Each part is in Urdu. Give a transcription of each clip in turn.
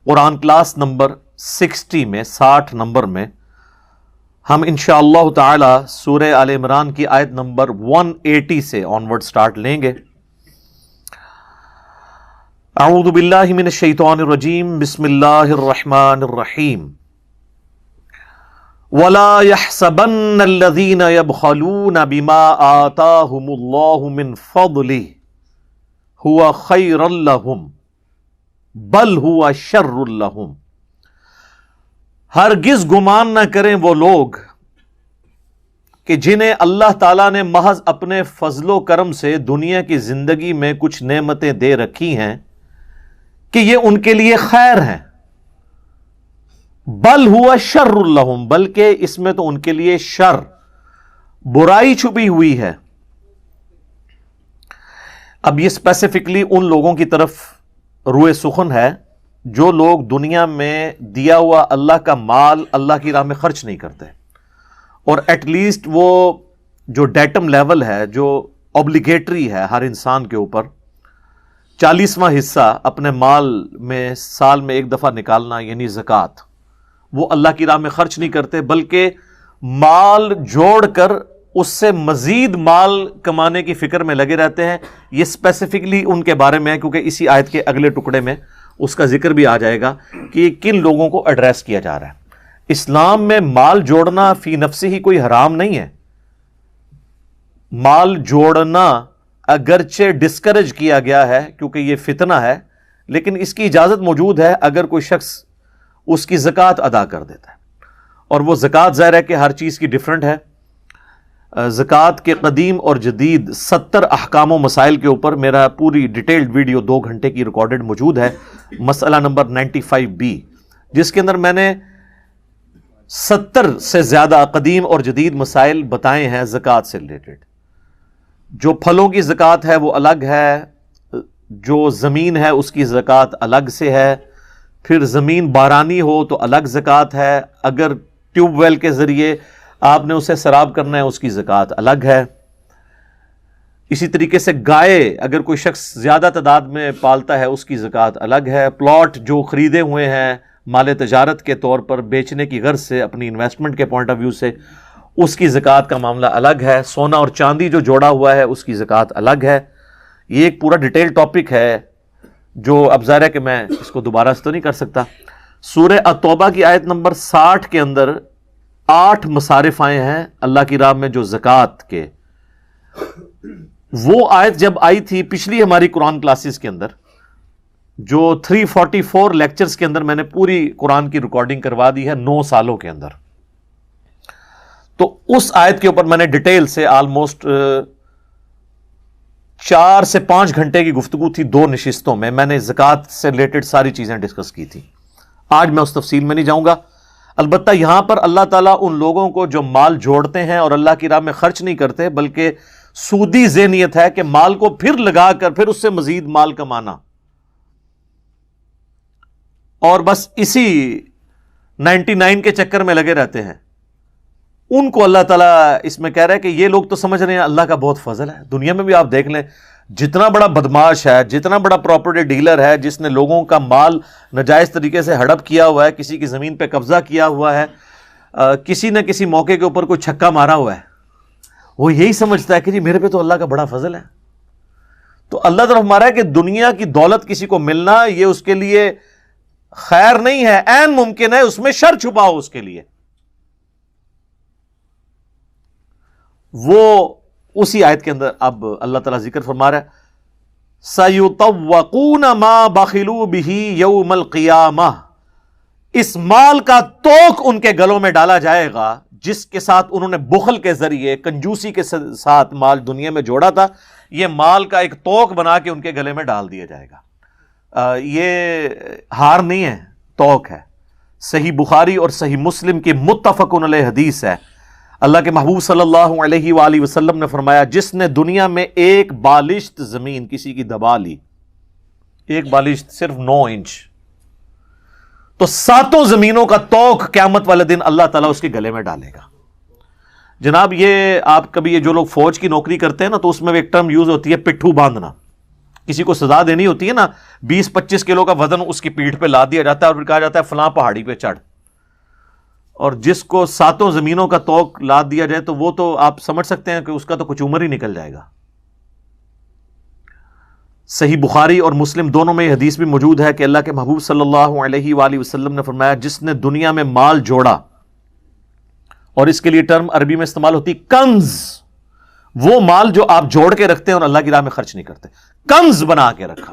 قرآن کلاس نمبر 60 میں 60 نمبر میں ہم انشاءاللہ تعالی سورہ آل عمران کی آیت نمبر 180 سے آنورڈ سٹارٹ لیں گے۔ اعوذ باللہ من الشیطان الرجیم، بسم اللہ الرحمن الرحیم۔ وَلَا يَحْسَبَنَّ الَّذِينَ يَبْخَلُونَ بِمَا آتَاهُمُ اللَّهُ مِنْ فَضْلِهِ هُوَ خَيْرًا لَهُمْ بَلْ هُوَ شَرٌّ لَهُمْ۔ ہرگز گمان نہ کریں وہ لوگ کہ جنہیں اللہ تعالیٰ نے محض اپنے فضل و کرم سے دنیا کی زندگی میں کچھ نعمتیں دے رکھی ہیں کہ یہ ان کے لیے خیر ہیں، بل ہوا شر لہم، بلکہ اس میں تو ان کے لیے شر، برائی چھپی ہوئی ہے۔ اب یہ اسپیسیفکلی ان لوگوں کی طرف روئے سخن ہے جو لوگ دنیا میں دیا ہوا اللہ کا مال اللہ کی راہ میں خرچ نہیں کرتے، اور ایٹ لیسٹ وہ جو ڈیٹم لیول ہے، جو اوبلیگیٹری ہے ہر انسان کے اوپر، 40واں حصہ اپنے مال میں سال میں ایک دفعہ نکالنا، یعنی زکوٰۃ، وہ اللہ کی راہ میں خرچ نہیں کرتے، بلکہ مال جوڑ کر اس سے مزید مال کمانے کی فکر میں لگے رہتے ہیں۔ یہ اسپیسیفکلی ان کے بارے میں ہے، کیونکہ اسی آیت کے اگلے ٹکڑے میں اس کا ذکر بھی آ جائے گا کہ کن لوگوں کو ایڈریس کیا جا رہا ہے۔ اسلام میں مال جوڑنا فی نفسی ہی کوئی حرام نہیں ہے۔ مال جوڑنا اگرچہ ڈسکریج کیا گیا ہے کیونکہ یہ فتنہ ہے، لیکن اس کی اجازت موجود ہے اگر کوئی شخص اس کی زکوٰۃ ادا کر دیتا ہے، اور وہ زکوٰۃ ظاہر ہے کہ ہر چیز کی ڈیفرنٹ ہے۔ زکوٰۃ کے قدیم اور جدید 70 احکام و مسائل کے اوپر میرا پوری ڈیٹیلڈ ویڈیو 2 گھنٹے کی ریکارڈڈ موجود ہے، مسئلہ نمبر 95B، جس کے اندر میں نے 70 سے زیادہ قدیم اور جدید مسائل بتائے ہیں زکوٰۃ سے ریلیٹڈ۔ جو پھلوں کی زکوٰۃ ہے وہ الگ ہے، جو زمین ہے اس کی زکوٰۃ الگ سے ہے، پھر زمین بارانی ہو تو الگ زکوٰۃ ہے، اگر ٹیوب ویل کے ذریعے آپ نے اسے سراب کرنا ہے اس کی زکوٰۃ الگ ہے۔ اسی طریقے سے گائے اگر کوئی شخص زیادہ تعداد میں پالتا ہے اس کی زکوٰۃ الگ ہے۔ پلاٹ جو خریدے ہوئے ہیں مال تجارت کے طور پر بیچنے کی غرض سے، اپنی انویسٹمنٹ کے پوائنٹ آف ویو سے، اس کی زکوٰۃ کا معاملہ الگ ہے۔ سونا اور چاندی جو جوڑا ہوا ہے اس کی زکوٰۃ الگ ہے۔ یہ ایک پورا ڈیٹیل ٹاپک ہے جو اب ظاہر ہے کہ میں اس کو دوبارہ سے تو نہیں کر سکتا۔ سورہ التوبہ کی آیت نمبر 60 کے اندر 8 مصارف آئے ہیں اللہ کی راہ میں جو زکوٰۃ کے۔ وہ آیت جب آئی تھی پچھلی ہماری قرآن کلاسز کے اندر، جو 344 لیکچرز کے اندر میں نے پوری قرآن کی ریکارڈنگ کروا دی ہے 9 سالوں کے اندر، تو اس آیت کے اوپر میں نے ڈیٹیل سے آلموسٹ 4 سے 5 گھنٹے کی گفتگو تھی 2 نشستوں میں نے زکوٰۃ سے ریلیٹڈ ساری چیزیں ڈسکس کی تھی۔ آج میں اس تفصیل میں نہیں جاؤں گا، البتہ یہاں پر اللہ تعالیٰ ان لوگوں کو جو مال جوڑتے ہیں اور اللہ کی راہ میں خرچ نہیں کرتے، بلکہ سودی ذہنیت ہے کہ مال کو پھر لگا کر پھر اس سے مزید مال کمانا، اور بس اسی 99 کے چکر میں لگے رہتے ہیں، ان کو اللہ تعالیٰ اس میں کہہ رہا ہے کہ یہ لوگ تو سمجھ رہے ہیں اللہ کا بہت فضل ہے۔ دنیا میں بھی آپ دیکھ لیں، جتنا بڑا بدماش ہے، جتنا بڑا پراپرٹی ڈیلر ہے، جس نے لوگوں کا مال ناجائز طریقے سے ہڑپ کیا ہوا ہے، کسی کی زمین پہ قبضہ کیا ہوا ہے، کسی نہ کسی موقع کے اوپر کوئی چھکا مارا ہوا ہے، وہ یہی سمجھتا ہے کہ جی میرے پہ تو اللہ کا بڑا فضل ہے۔ تو اللہ طرف ہمارا ہے کہ دنیا کی دولت کسی کو ملنا یہ اس کے لیے خیر نہیں ہے، عین ممکن ہے اس میں شر چھپا ہو اس کے لیے۔ وہ اسی آیت کے اندر اب اللہ تعالیٰ ذکر فرما رہا ہے، سَيُطَوَّقُونَ مَا بَخِلُوا بِهِ يَوْمَ الْقِيَامَةِ، اس مال کا توق ان کے گلوں میں ڈالا جائے گا جس کے ساتھ انہوں نے بخل کے ذریعے، کنجوسی کے ساتھ مال دنیا میں جوڑا تھا، یہ مال کا ایک توق بنا کے ان کے گلے میں ڈال دیا جائے گا۔ یہ ہار نہیں ہے، توق ہے۔ صحیح بخاری اور صحیح مسلم کی متفقن علیہ حدیث ہے، اللہ کے محبوب صلی اللہ علیہ وآلہ وسلم نے فرمایا، جس نے دنیا میں ایک بالشت زمین کسی کی دبا لی، ایک بالشت صرف 9 انچ، تو 7 زمینوں کا توق قیامت والے دن اللہ تعالیٰ اس کے گلے میں ڈالے گا۔ جناب یہ آپ کبھی یہ جو لوگ فوج کی نوکری کرتے ہیں نا، تو اس میں ایک ٹرم یوز ہوتی ہے پٹھو باندھنا، کسی کو سزا دینی ہوتی ہے نا، 20-25 کلو کا وزن اس کی پیٹھ پہ لاد دیا جاتا ہے اور پھر کہا جاتا ہے فلاں پہاڑی پہ چڑھ، اور جس کو 7 زمینوں کا توق لاد دیا جائے تو وہ تو آپ سمجھ سکتے ہیں کہ اس کا تو کچھ عمر ہی نکل جائے گا۔ صحیح بخاری اور مسلم دونوں میں یہ حدیث بھی موجود ہے کہ اللہ کے محبوب صلی اللہ علیہ وآلہ وسلم نے فرمایا، جس نے دنیا میں مال جوڑا، اور اس کے لیے ٹرم عربی میں استعمال ہوتی کنز، وہ مال جو آپ جوڑ کے رکھتے ہیں اور اللہ کی راہ میں خرچ نہیں کرتے، کنز بنا کے رکھا،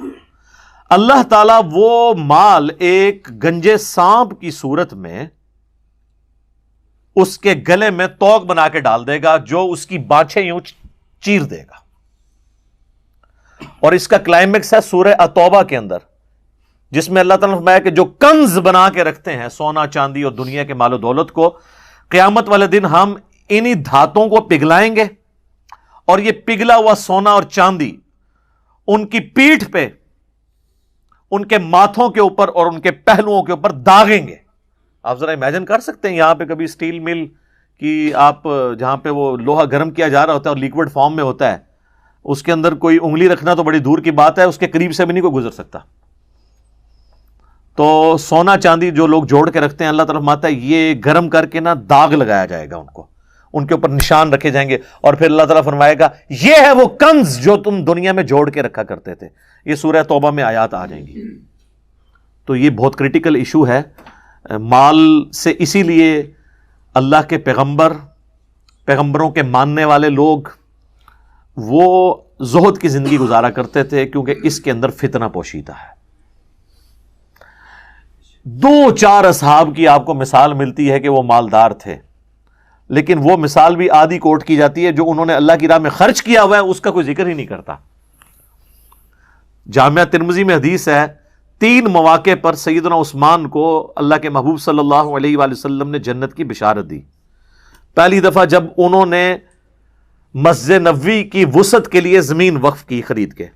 اللہ تعالیٰ وہ مال ایک گنجے سانپ کی صورت میں اس کے گلے میں توق بنا کے ڈال دے گا جو اس کی باچھیں یوں چیر دے گا۔ اور اس کا کلائمیکس ہے سورہ التوبہ کے اندر، جس میں اللہ تعالیٰ نے فرمایا کہ جو کنز بنا کے رکھتے ہیں سونا چاندی اور دنیا کے مال و دولت کو، قیامت والے دن ہم انہی دھاتوں کو پگھلائیں گے اور یہ پگھلا ہوا سونا اور چاندی ان کی پیٹھ پہ، ان کے ماتھوں کے اوپر اور ان کے پہلوؤں کے اوپر داغیں گے۔ آپ ذرا امیجن کر سکتے ہیں یہاں پہ کبھی سٹیل مل کی آپ جہاں پہ وہ لوہا گرم کیا جا رہا ہوتا ہے اور لیکوڈ فارم میں ہوتا ہے، اس کے اندر کوئی انگلی رکھنا تو بڑی دور کی بات ہے، اس کے قریب سے بھی نہیں کوئی گزر سکتا۔ تو سونا چاندی جو لوگ جوڑ کے رکھتے ہیں، اللہ تعالیٰ فرماتا ہے یہ گرم کر کے نا داغ لگایا جائے گا ان کو، ان کے اوپر نشان رکھے جائیں گے، اور پھر اللہ تعالیٰ فرمائے گا یہ ہے وہ کنز جو تم دنیا میں جوڑ کے رکھا کرتے تھے۔ یہ سورہ توبہ میں آیات آ جائیں گی۔ تو یہ بہت کریٹیکل ایشو ہے مال سے، اسی لیے اللہ کے پیغمبروں کے ماننے والے لوگ وہ زہد کی زندگی گزارا کرتے تھے، کیونکہ اس کے اندر فتنہ پوشیدہ ہے۔ 2-4 اصحاب کی آپ کو مثال ملتی ہے کہ وہ مالدار تھے، لیکن وہ مثال بھی آدھی کوٹ کی جاتی ہے، جو انہوں نے اللہ کی راہ میں خرچ کیا ہوا ہے اس کا کوئی ذکر ہی نہیں کرتا۔ جامعہ ترمذی میں حدیث ہے، 3 مواقع پر سیدنا عثمان کو اللہ کے محبوب صلی اللہ علیہ وآلہ وسلم نے جنت کی بشارت دی۔ پہلی دفعہ جب انہوں نے مسجد نبوی کی وسعت کے لیے زمین وقف کی خرید کے،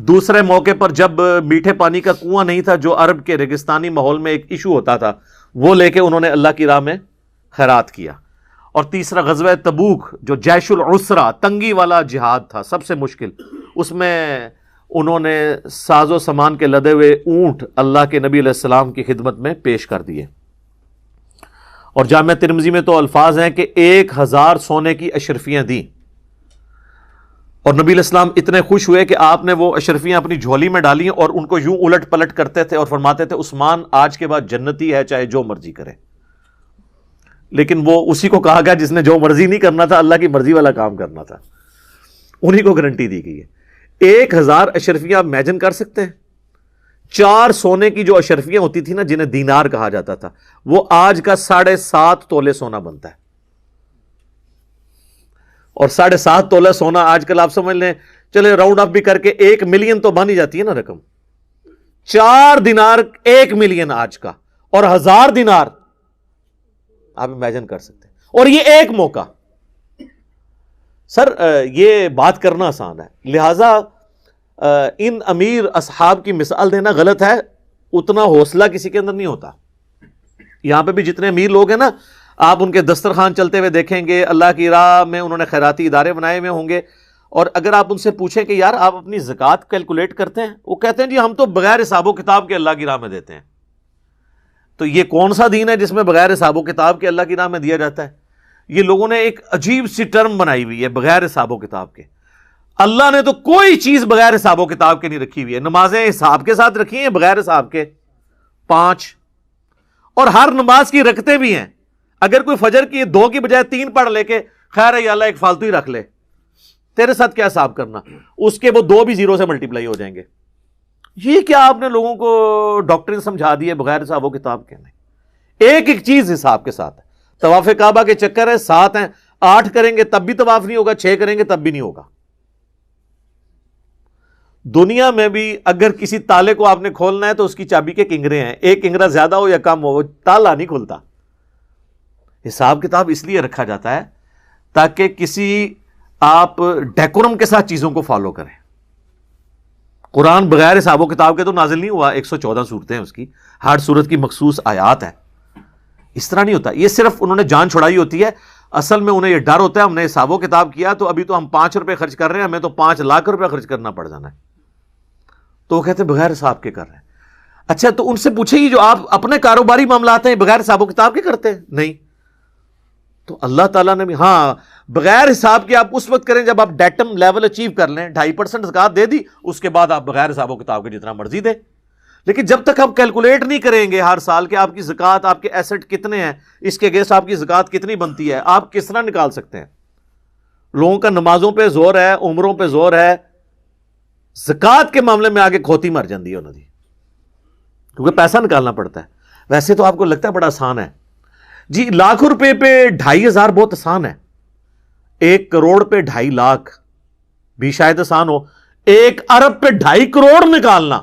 دوسرے موقع پر جب میٹھے پانی کا کنواں نہیں تھا جو عرب کے ریگستانی ماحول میں ایک ایشو ہوتا تھا، وہ لے کے انہوں نے اللہ کی راہ میں خیرات کیا، اور تیسرا غزوہ تبوک جو جیش العسرہ تنگی والا جہاد تھا سب سے مشکل، اس میں انہوں نے ساز و سامان کے لدے ہوئے اونٹ اللہ کے نبی علیہ السلام کی خدمت میں پیش کر دیے۔ اور جامعہ ترمذی میں تو الفاظ ہیں کہ 1000 سونے کی اشرفیاں دیں، اور نبی علیہ السلام اتنے خوش ہوئے کہ آپ نے وہ اشرفیاں اپنی جھولی میں ڈالی اور ان کو یوں الٹ پلٹ کرتے تھے اور فرماتے تھے عثمان آج کے بعد جنتی ہے چاہے جو مرضی کرے۔ لیکن وہ اسی کو کہا گیا جس نے جو مرضی نہیں کرنا تھا، اللہ کی مرضی والا کام کرنا تھا، انہی کو گارنٹی دی گئی ہے۔ 1000 اشرفیاں آپ امیجن کر سکتے ہیں؟ 4 سونے کی جو اشرفیاں ہوتی تھی نا جنہیں دینار کہا جاتا تھا، وہ آج کا 7.5 تولے سونا بنتا ہے، اور 7.5 تولے سونا آج کل آپ سمجھ لیں، چلے راؤنڈ اپ بھی کر کے 1 ملین تو بن ہی جاتی ہے نا رقم۔ 4 دینار 1 ملین آج کا، اور 1000 دینار آپ امیجن کر سکتے ہیں، اور یہ ایک موقع۔ سر یہ بات کرنا آسان ہے، لہذا ان امیر اصحاب کی مثال دینا غلط ہے، اتنا حوصلہ کسی کے اندر نہیں ہوتا۔ یہاں پہ بھی جتنے امیر لوگ ہیں نا، آپ ان کے دسترخوان چلتے ہوئے دیکھیں گے، اللہ کی راہ میں انہوں نے خیراتی ادارے بنائے ہوئے ہوں گے، اور اگر آپ ان سے پوچھیں کہ یار آپ اپنی زکوٰۃ کیلکولیٹ کرتے ہیں، وہ کہتے ہیں جی ہم تو بغیر حساب و کتاب کے اللہ کی راہ میں دیتے ہیں۔ تو یہ کون سا دین ہے جس میں بغیر حساب و کتاب کے اللہ کی راہ میں دیا جاتا ہے؟ یہ لوگوں نے ایک عجیب سی ٹرم بنائی ہوئی ہے، بغیر حساب و کتاب کے۔ اللہ نے تو کوئی چیز بغیر حساب و کتاب کے نہیں رکھی ہوئی ہے۔ نمازیں حساب کے ساتھ رکھی ہیں، بغیر حساب کے 5، اور ہر نماز کی رکعتیں بھی ہیں۔ اگر کوئی فجر کی 2 کی بجائے 3 پڑھ لے کے خیر ہے یا اللہ ایک فالتو ہی رکھ لے، تیرے ساتھ کیا حساب کرنا، اس کے وہ 2 بھی 0 سے ملٹیپلائی ہو جائیں گے۔ یہ کیا آپ نے لوگوں کو ڈاکٹرن سمجھا دی ہے بغیر حساب و کتاب کے؟ نہیں، ایک ایک چیز حساب کے ساتھ ہے۔ طواف کعبہ کے چکر ہے 7 ہیں، 8 کریں گے تب بھی طواف نہیں ہوگا، 6 کریں گے تب بھی نہیں ہوگا۔ دنیا میں بھی اگر کسی تالے کو آپ نے کھولنا ہے تو اس کی چابی کے کنگرے ہیں، ایک کنگرا زیادہ ہو یا کم ہو وہ تالا نہیں کھلتا۔ حساب کتاب اس لیے رکھا جاتا ہے تاکہ کسی آپ ڈیکورم کے ساتھ چیزوں کو فالو کریں۔ قرآن بغیر حساب و کتاب کے تو نازل نہیں ہوا، 114 صورتیں ہیں اس کی، ہر صورت کی مخصوص آیات ہیں۔ اس طرح نہیں ہوتا، یہ صرف انہوں نے جان چھڑائی ہوتی ہے، اصل میں انہیں یہ ڈر ہوتا ہے ہم نے حساب و کتاب کیا تو ابھی تو ہم 5 روپے خرچ کر رہے ہیں، ہمیں تو 5 لاکھ روپے خرچ کرنا پڑ جانا ہے۔ تو وہ کہتے ہیں بغیر حساب کے کر رہے ہیں. اچھا تو ان سے پوچھے جو آپ اپنے کاروباری معاملات ہیں بغیر حساب و کتاب کے کرتے ہیں؟ نہیں. تو اللہ تعالیٰ نے بھی ہاں بغیر حساب کے آپ اس وقت کریں جب آپ ڈیٹم لیول اچیو کر لیں, 2.5% زکات دے دی, اس کے بعد آپ بغیر حساب و کتاب کے جتنا مرضی دیں. لیکن جب تک آپ کیلکولیٹ نہیں کریں گے ہر سال کہ آپ کی زکات, آپ کے ایسٹ کتنے ہیں, اس کے اگینسٹ آپ کی زکات کتنی بنتی ہے, آپ کس طرح نکال سکتے ہیں؟ لوگوں کا نمازوں پہ زور ہے, عمروں پہ زور ہے, زکات کے معاملے میں آگے کھوتی مر جاندی ہے انہوں نے, کیونکہ پیسہ نکالنا پڑتا ہے. ویسے تو آپ کو لگتا ہے بڑا آسان ہے جی, لاکھ روپے پہ 2,500 بہت آسان ہے, 1 کروڑ پہ 2.5 لاکھ بھی شاید آسان ہو, 1 ارب پہ 2.5 کروڑ نکالنا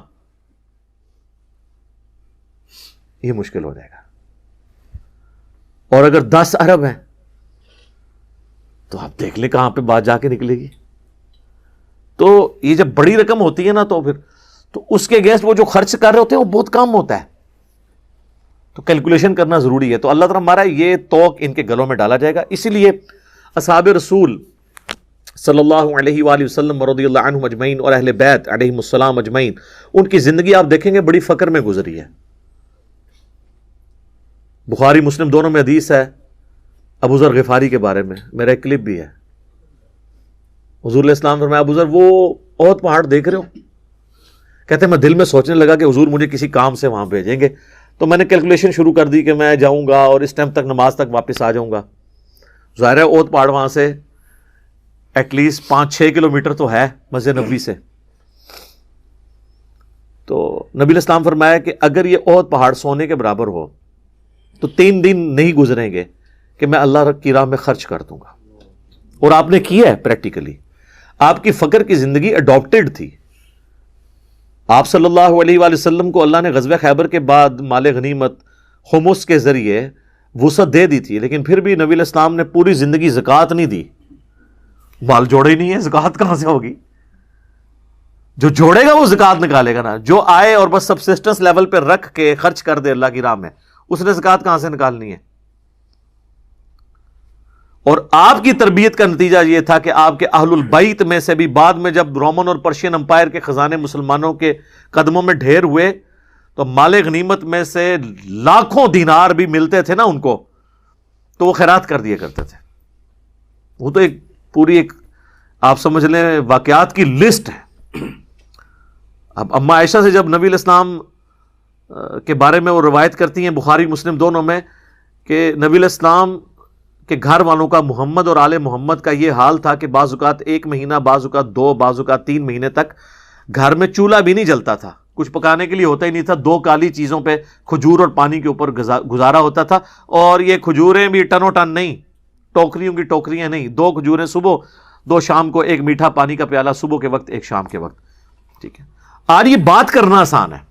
یہ مشکل ہو جائے گا. اور اگر 10 ارب ہیں تو آپ دیکھ لیں کہاں پہ بات جا کے نکلے گی. تو یہ جب بڑی رقم ہوتی ہے نا تو پھر تو اس کے اگینسٹ وہ جو خرچ کر رہے ہوتے ہیں وہ بہت کم ہوتا ہے. تو کیلکولیشن کرنا ضروری ہے. تو اللہ تعالیٰ ہمارا یہ توق ان کے گلوں میں ڈالا جائے گا. اسی لیے اصحاب رسول صلی اللہ علیہ وآلہ وسلم رضی اللہ عنہم اجمعین اور اہل بیت علیہم السلام اجمعین, ان کی زندگی آپ دیکھیں گے بڑی فقر میں گزری ہے. بخاری مسلم دونوں میں حدیث ہے ابو ذر غفاری کے بارے میں, میرا ایک کلپ بھی ہے. حضور علیہ السلام فرمایا ابو ذر وہ احد پہاڑ دیکھ رہے ہو؟ کہتے ہیں میں دل میں سوچنے لگا کہ حضور مجھے کسی کام سے وہاں بھیجیں گے, تو میں نے کیلکولیشن شروع کر دی کہ میں جاؤں گا اور اس ٹائم تک نماز تک واپس آ جاؤں گا. ظاہر ہے احد پہاڑ وہاں سے ایٹ لیسٹ 5-6 کلومیٹر تو ہے مسجد نبوی سے. تو نبی علیہ السلام فرمایا کہ اگر یہ احد پہاڑ سونے کے برابر ہو تو 3 دن نہیں گزریں گے کہ میں اللہ کی راہ میں خرچ کر دوں گا. اور آپ نے کیا ہے پریکٹیکلی, آپ کی فقر کی زندگی اڈاپٹڈ تھی. آپ صلی اللہ علیہ وآلہ وسلم کو اللہ نے غزوہ خیبر کے بعد مال غنیمت خمس کے ذریعے وسعت دے دی تھی, لیکن پھر بھی نبی علیہ السلام نے پوری زندگی زکوٰۃ نہیں دی. مال جوڑے ہی نہیں ہے, زکوٰۃ کہاں سے ہوگی؟ جو جوڑے گا وہ زکوٰۃ نکالے گا نا. جو آئے اور بس سبسسٹنس لیول پہ رکھ کے خرچ کر دے اللہ کی راہ میں, اس نے زکوٰۃ کہاں سے نکالنی ہے؟ اور آپ کی تربیت کا نتیجہ یہ تھا کہ آپ کے اہل البیت میں سے بھی بعد میں جب رومن اور پرشین امپائر کے خزانے مسلمانوں کے قدموں میں ڈھیر ہوئے تو مال غنیمت میں سے لاکھوں دینار بھی ملتے تھے نا ان کو, تو وہ خیرات کر دیا کرتے تھے. وہ تو ایک پوری ایک آپ سمجھ لیں واقعات کی لسٹ ہے. اب اما عائشہ سے جب نبی علیہ السلام کے بارے میں وہ روایت کرتی ہیں بخاری مسلم دونوں میں کہ نبی علیہ السلام کہ گھر والوں کا محمد اور آل محمد کا یہ حال تھا کہ بعض اوقات 1 مہینہ, بعض اوقات 2, بعض اوقات 3 مہینے تک گھر میں چولہا بھی نہیں جلتا تھا, کچھ پکانے کے لیے ہوتا ہی نہیں تھا. 2 کالی چیزوں پہ کھجور اور پانی کے اوپر گزارا ہوتا تھا. اور یہ کھجوریں بھی ٹنوں ٹن نہیں, ٹوکریوں کی ٹوکریاں نہیں, 2 کھجوریں صبح, 2 شام کو, 1 میٹھا پانی کا پیالہ صبح کے وقت, 1 شام کے وقت. ٹھیک ہے, آج یہ بات کرنا آسان ہے.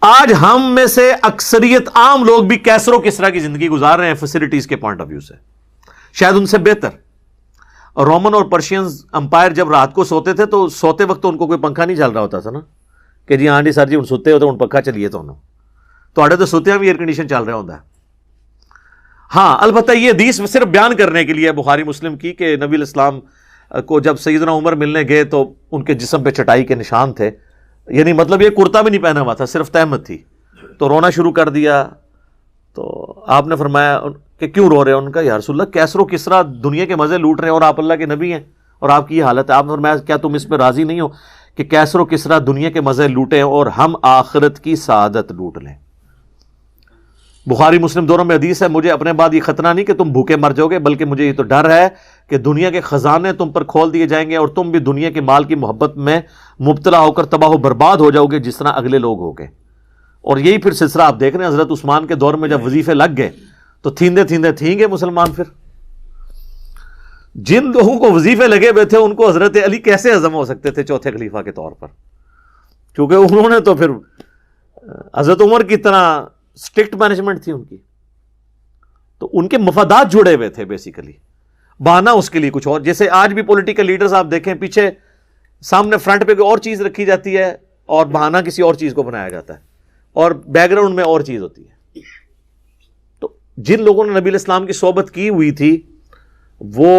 آج ہم میں سے اکثریت عام لوگ بھی کیسر و کسرا کی زندگی گزار رہے ہیں فیسلٹیز کے پوائنٹ آف ویو سے, شاید ان سے بہتر. رومن اور پرشینز امپائر جب رات کو سوتے تھے تو سوتے وقت ان کو کوئی پنکھا نہیں چل رہا ہوتا تھا نا, کہ جی ہاں جی سر جی ان سوتے ہوتے ان پنکھا چلیے تو انہوں تو تو سوتے بھی ایئر کنڈیشن چل رہا ہوتا ہے. ہاں البتہ یہ حدیث صرف بیان کرنے کے لیے بخاری مسلم کی کہ نبی علیہ السلام کو جب سیدنا عمر ملنے گئے تو ان کے جسم پہ چٹائی کے نشان تھے, یعنی مطلب یہ کرتا بھی نہیں پہنا ہوا تھا, صرف تہمت تھی. تو رونا شروع کر دیا. تو آپ نے فرمایا کہ کیوں رو رہے ہیں؟ ان کا یا رسول اللہ کیسر و کسرا دنیا کے مزے لوٹ رہے ہیں اور آپ اللہ کے نبی ہیں اور آپ کی یہ حالت ہے. آپ نے فرمایا کیا تم اس پہ راضی نہیں ہو کہ کیسر و کسرا دنیا کے مزے لوٹیں اور ہم آخرت کی سعادت لوٹ لیں؟ بخاری مسلم دونوں میں حدیث ہے, مجھے اپنے بعد یہ خطرہ نہیں کہ تم بھوکے مر جاؤ گے, بلکہ مجھے یہ تو ڈر ہے کہ دنیا کے خزانے تم پر کھول دیے جائیں گے اور تم بھی دنیا کے مال کی محبت میں مبتلا ہو کر تباہ و برباد ہو جاؤ گے جس طرح اگلے لوگ ہو گئے. اور یہی پھر سلسلہ آپ دیکھ رہے ہیں, حضرت عثمان کے دور میں جب وظیفے لگ گئے تو تھیندے تھیندے تھیں گے مسلمان. پھر جن لوگوں کو وظیفے لگے ہوئے تھے ان کو حضرت علی کیسے ہضم ہو سکتے تھے چوتھے خلیفہ کے طور پر, کیونکہ انہوں نے تو پھر حضرت عمر کی طرح اسٹرکٹ مینجمنٹ تھی ان کی, تو ان کے مفادات جڑے ہوئے تھے بیسیکلی. بہانہ اس کے لیے کچھ اور, جیسے آج بھی پولیٹیکل لیڈرز آپ دیکھیں پیچھے سامنے فرنٹ پہ کوئی اور چیز رکھی جاتی ہے اور بہانہ کسی اور چیز کو بنایا جاتا ہے اور بیک گراؤنڈ میں اور چیز ہوتی ہے. تو جن لوگوں نے نبی علیہ السلام کی صحبت کی ہوئی تھی وہ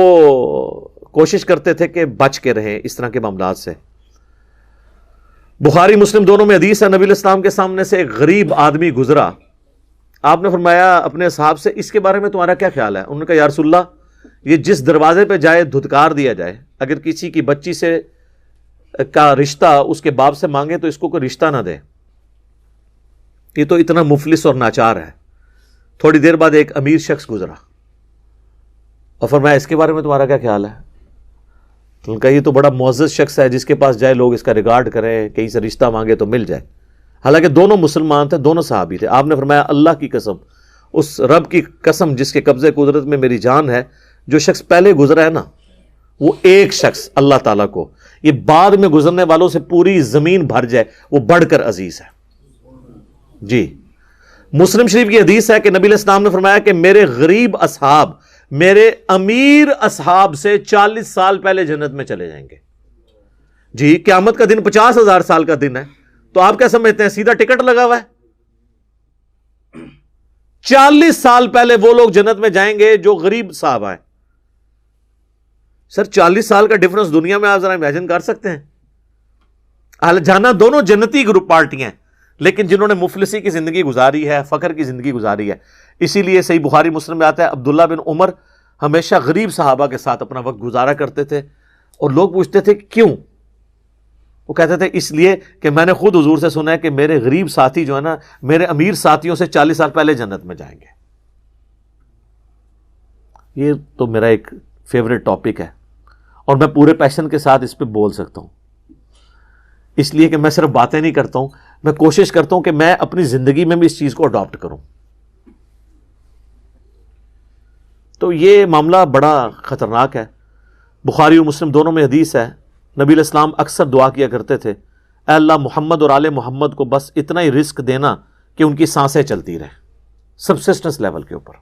کوشش کرتے تھے کہ بچ کے رہیں اس طرح کے معاملات سے. بخاری مسلم دونوں میں حدیث ہے، نبی علیہ السلام کے سامنے سے ایک غریب آدمی گزرا. آپ نے فرمایا اپنے اصحاب سے اس کے بارے میں تمہارا کیا خیال ہے؟ انہوں نے کہا یا رسول اللہ یہ جس دروازے پہ جائے دھتکار دیا جائے. اگر کسی کی بچی سے کا رشتہ اس کے باپ سے مانگے تو اس کو کوئی رشتہ نہ دے، یہ تو اتنا مفلس اور ناچار ہے. تھوڑی دیر بعد ایک امیر شخص گزرا اور فرمایا اس کے بارے میں تمہارا کیا خیال ہے؟ تو ان کا یہ تو بڑا معزز شخص ہے، جس کے پاس جائے لوگ اس کا ریگارڈ کریں، کہیں سے رشتہ مانگے تو مل جائے. حالانکہ دونوں مسلمان تھے، دونوں صحابی تھے. آپ نے فرمایا اللہ کی قسم، اس رب کی قسم جس کے قبضے قدرت میں میری جان ہے، جو شخص پہلے گزرا ہے نا، وہ ایک شخص اللہ تعالیٰ کو یہ بعد میں گزرنے والوں سے پوری زمین بھر جائے وہ بڑھ کر عزیز ہے. جی مسلم شریف کی حدیث ہے کہ نبی علیہ السلام نے فرمایا کہ میرے غریب اصحاب میرے امیر اصحاب سے 40 سال پہلے جنت میں چلے جائیں گے. جی قیامت کا دن 50,000 سال کا دن ہے، تو آپ کیا سمجھتے ہیں سیدھا ٹکٹ لگا ہوا ہے؟ 40 سال پہلے وہ لوگ جنت میں جائیں گے جو غریب صاحب ہیں. سر 40 سال کا ڈفرنس دنیا میں آپ ذرا امیجن کر سکتے ہیں؟ جانا دونوں جنتی گروپ پارٹیاں ہیں، لیکن جنہوں نے مفلسی کی زندگی گزاری ہے، فقر کی زندگی گزاری ہے. اسی لیے صحیح بخاری مسلم میں آتا ہے عبداللہ بن عمر ہمیشہ غریب صحابہ کے ساتھ اپنا وقت گزارا کرتے تھے، اور لوگ پوچھتے تھے کیوں؟ وہ کہتے تھے اس لیے کہ میں نے خود حضور سے سنا ہے کہ میرے غریب ساتھی جو ہے نا میرے امیر ساتھیوں سے 40 سال پہلے جنت میں جائیں گے. یہ تو میرا ایک فیوریٹ ٹاپک ہے اور میں پورے پیشن کے ساتھ اس پہ بول سکتا ہوں، اس لیے کہ میں صرف باتیں نہیں کرتا ہوں، میں کوشش کرتا ہوں کہ میں اپنی زندگی میں بھی اس چیز کو اڈاپٹ کروں. تو یہ معاملہ بڑا خطرناک ہے. بخاری اور مسلم دونوں میں حدیث ہے، نبی علیہ السلام اکثر دعا کیا کرتے تھے اے اللہ محمد اور آل محمد کو بس اتنا ہی رزق دینا کہ ان کی سانسیں چلتی رہیں سبسسٹنس لیول کے اوپر.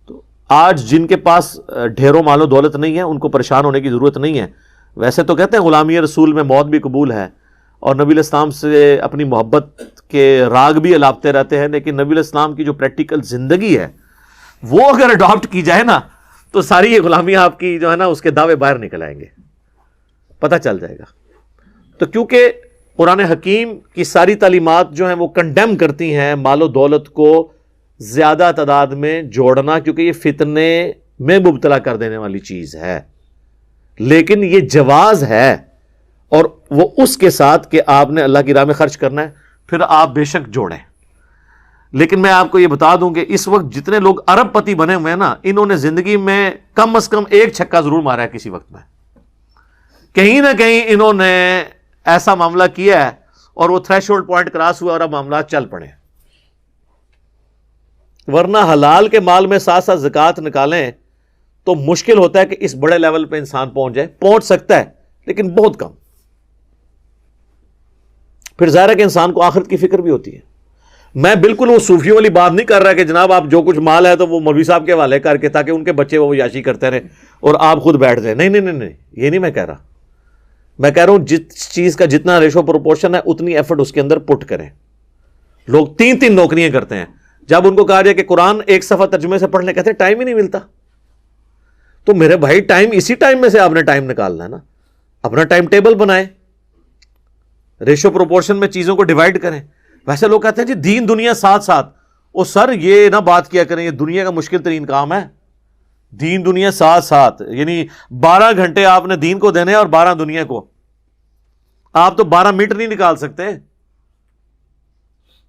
تو آج جن کے پاس ڈھیروں مال و دولت نہیں ہے ان کو پریشان ہونے کی ضرورت نہیں ہے. ویسے تو کہتے ہیں غلامی رسول میں موت بھی قبول ہے، اور نبی علیہ السلام سے اپنی محبت کے راگ بھی الاپتے رہتے ہیں، لیکن نبی علیہ السلام کی جو پریکٹیکل زندگی ہے وہ اگر اڈاپٹ کی جائے نا تو ساری یہ غلامیاں آپ کی جو ہے نا اس کے دعوے باہر نکل آئیں گے، پتہ چل جائے گا. تو کیونکہ قرآن حکیم کی ساری تعلیمات جو ہیں وہ کنڈیم کرتی ہیں مال و دولت کو زیادہ تعداد میں جوڑنا، کیونکہ یہ فتنے میں مبتلا کر دینے والی چیز ہے. لیکن یہ جواز ہے، اور وہ اس کے ساتھ کہ آپ نے اللہ کی راہ میں خرچ کرنا ہے، پھر آپ بے شک جوڑیں. لیکن میں آپ کو یہ بتا دوں کہ اس وقت جتنے لوگ ارب پتی بنے ہوئے ہیں نا، انہوں نے زندگی میں کم از کم ایک چھکا ضرور مارا ہے کسی وقت میں. کہیں نہ کہیں انہوں نے ایسا معاملہ کیا ہے اور وہ تھریش ہولڈ پوائنٹ کراس ہوا اور اب معاملات چل پڑے. ورنہ حلال کے مال میں ساتھ ساتھ زکوٰۃ نکالیں تو مشکل ہوتا ہے کہ اس بڑے لیول پہ انسان پہنچ جائے. پہنچ سکتا ہے لیکن بہت کم. پھر ظاہر ہے کہ انسان کو آخرت کی فکر بھی ہوتی ہے. میں بالکل وہ صوفیوں والی بات نہیں کر رہا کہ جناب آپ جو کچھ مال ہے تو وہ مولوی صاحب کے حوالے کر کے تاکہ ان کے بچے وہ یاشی کرتے رہیں اور آپ خود بیٹھ جائیں. نہیں نہیں نہیں، یہ نہیں میں کہہ رہا. میں کہہ رہا ہوں جس چیز کا جتنا ریشو پروپورشن ہے اتنی ایفرٹ اس کے اندر پٹ کریں. لوگ 3 نوکریاں کرتے ہیں، جب ان کو کہا جائے کہ قرآن ایک صفحہ ترجمے سے پڑھنے کہتے ہیں ٹائم ہی نہیں ملتا. تو میرے بھائی ٹائم اسی ٹائم میں سے آپ نے ٹائم نکالنا ہے نا. اپنا ٹائم ٹیبل بنائیں، ریشو پروپورشن میں چیزوں کو ڈیوائڈ کریں. ویسے لوگ کہتے ہیں جی دین دنیا ساتھ ساتھ. او سر یہ نہ بات کیا کریں، یہ دنیا کا مشکل ترین کام ہے. دین دنیا ساتھ ساتھ یعنی 12 گھنٹے آپ نے دین کو دینے ہیں اور 12 دنیا کو. آپ تو 12 منٹ نہیں نکال سکتے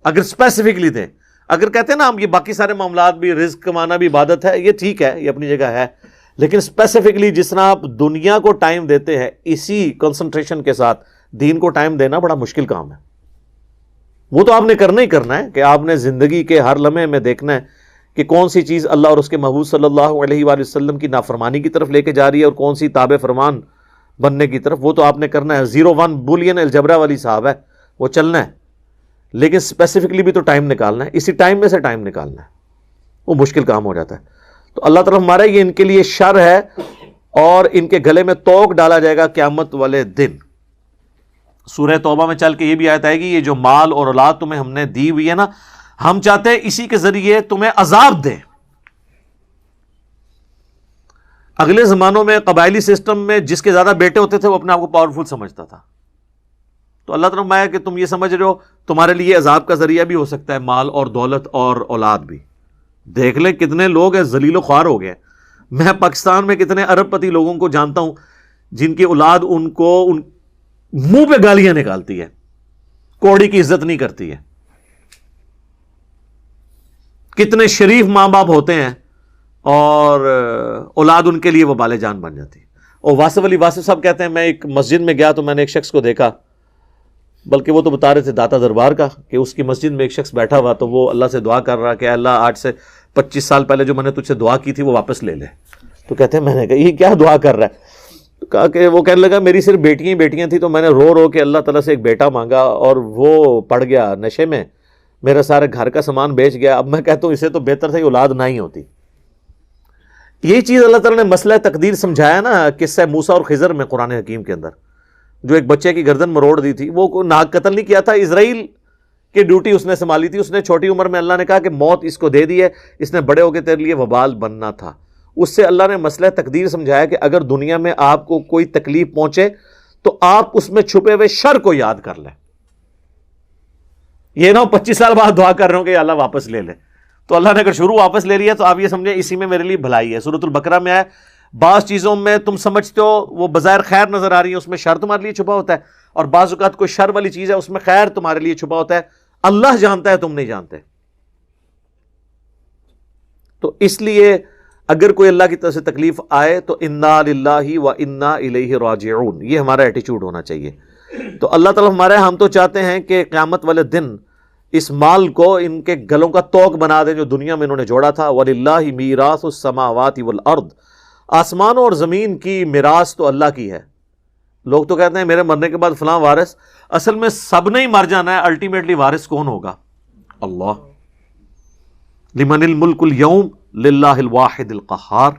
اگر اسپیسیفکلی دیں. اگر کہتے ہیں نا ہم یہ باقی سارے معاملات بھی، رزق کمانا بھی عبادت ہے، یہ ٹھیک ہے، یہ اپنی جگہ ہے، لیکن اسپیسیفکلی جس طرح آپ دنیا کو ٹائم دیتے ہیں اسی کنسنٹریشن کے ساتھ دین کو ٹائم دینا بڑا مشکل کام ہے. وہ تو آپ نے کرنا ہی کرنا ہے کہ آپ نے زندگی کے ہر لمحے میں دیکھنا ہے کہ کون سی چیز اللہ اور اس کے محبوب صلی اللہ علیہ وآلہ وسلم کی نافرمانی کی طرف لے کے جا رہی ہے اور کون سی تابع فرمان بننے کی طرف. وہ تو آپ نے کرنا ہے. 0-1 بولین الجبرا والی صاحب ہے، وہ چلنا ہے، لیکن اسپیسیفکلی بھی تو ٹائم نکالنا ہے. اسی ٹائم میں سے ٹائم نکالنا ہے، وہ مشکل کام ہو جاتا ہے. تو اللہ تعالیٰ ہمارا یہ ان کے لیے شر ہے اور ان کے گلے میں توق ڈالا جائے گا قیامت والے دن. سورہ توبہ میں چل کے یہ بھی آیت آئے گی یہ جو مال اور اولاد تمہیں ہم نے دی ہوئی ہے نا، ہم چاہتے ہیں اسی کے ذریعے تمہیں عذاب دیں. اگلے زمانوں میں قبائلی سسٹم میں جس کے زیادہ بیٹے ہوتے تھے وہ اپنے آپ کو پاورفل سمجھتا تھا. تو اللہ تعالیٰ فرمایا کہ تم یہ سمجھ رہے ہو تمہارے لیے عذاب کا ذریعہ بھی ہو سکتا ہے مال اور دولت اور اولاد بھی. دیکھ لیں کتنے لوگ ہیں ذلیل و خوار ہو گئے. میں پاکستان میں کتنے ارب پتی لوگوں کو جانتا ہوں جن کی اولاد ان کو منہ پہ گالیاں نکالتی ہے, کوڑی کی عزت نہیں کرتی ہے. کتنے شریف ماں باپ ہوتے ہیں اور اولاد ان کے لیے وبال جان بن جاتی ہے. اور واصف علی واصف صاحب کہتے ہیں میں ایک مسجد میں گیا تو میں نے ایک شخص کو دیکھا, بلکہ وہ تو بتا رہے تھے داتا دربار کا, کہ اس کی مسجد میں ایک شخص بیٹھا ہوا تو وہ اللہ سے دعا کر رہا کہ اللہ آج سے 25 سال پہلے جو میں نے تجھ سے دعا کی تھی وہ واپس لے لے. تو کہتے ہیں میں نے کہا یہ کیا دعا کر رہا ہے؟ تو کہا کہ وہ کہنے لگا میری صرف بیٹیاں ہی بیٹیاں تھیں تو میں نے رو رو کے اللہ تعالیٰ سے ایک بیٹا مانگا اور وہ پڑ گیا نشے میں, میرا سارے گھر کا سامان بیچ گیا. اب میں کہتا ہوں اسے تو بہتر تھا کہ اولاد نہ ہی ہوتی. یہ چیز اللہ تعالیٰ نے مسئلہ تقدیر سمجھایا نا قصہ موسیٰ اور خضر میں قرآن حکیم کے اندر, جو ایک بچے کی گردن مروڑ دی تھی. وہ ناک قتل نہیں کیا تھا, اسرائیل کی ڈیوٹی اس نے سنبھالی تھی. اس نے چھوٹی عمر میں اللہ نے کہا کہ موت اس کو دے دی ہے, اس نے بڑے ہو کے تیرے لیے وبال بننا تھا. اس سے اللہ نے مسئلہ تقدیر سمجھایا کہ اگر دنیا میں آپ کو کوئی تکلیف پہنچے تو آپ اس میں چھپے ہوئے شر کو یاد کر لیں. یہ نہ 25 سال بعد دعا کر رہے ہوں کہ اللہ واپس لے لے. تو اللہ نے اگر شروع واپس لے لیا تو آپ یہ سمجھیں اسی میں میرے لیے بھلائی ہے. سورۃ البقرہ میں ہے بعض چیزوں میں تم سمجھتے ہو وہ بظاہر خیر نظر آ رہی ہے, اس میں شر تمہارے لیے چھپا ہوتا ہے, اور بعض اوقات کوئی شر والی چیز ہے اس میں خیر تمہارے لیے چھپا ہوتا ہے. اللہ جانتا ہے, تم نہیں جانتے. تو اس لیے اگر کوئی اللہ کی طرف سے تکلیف آئے تو انا للہ و انا الیہ راجعون, یہ ہمارا ایٹیچیوڈ ہونا چاہیے. تو اللہ تعالیٰ ہمارے ہم تو چاہتے ہیں کہ قیامت والے دن اس مال کو ان کے گلوں کا توق بنا دیں جو دنیا میں انہوں نے جوڑا تھا. وَلِلَّهِ مِيرَاثُ السَّمَاوَاتِ وَالْأَرْضِ, آسمانوں اور زمین کی میراث تو اللہ کی ہے. لوگ تو کہتے ہیں میرے مرنے کے بعد فلاں وارث, اصل میں سب نے ہی مر جانا ہے. الٹیمیٹلی وارث کون ہوگا؟ اللہ. لمن الملک اليوم للہ الواحد القہار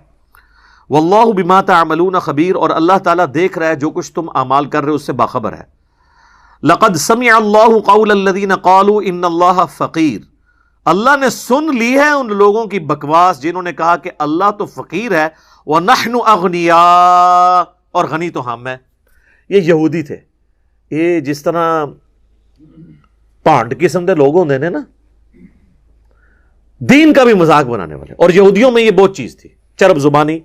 واللہ بما تعملون خبیر, اور اللہ تعالیٰ دیکھ رہا ہے جو کچھ تم اعمال کر رہے ہو اس سے باخبر ہے. لقد سمع اللہ قول الذین قالوا ان اللہ فقیر, اللہ نے سن لی ہے ان لوگوں کی بکواس جنہوں نے کہا کہ اللہ تو فقیر ہے. وَنَحْنُ أَغْنِيَاء, اور غنی تو ہم ہیں. یہ یہودی تھے, یہ جس طرح پانڈ قسم کے لوگ ہوندے نے نا, دین کا بھی مذاق بنانے والے. اور یہودیوں میں یہ بہت چیز تھی, چرب زبانی.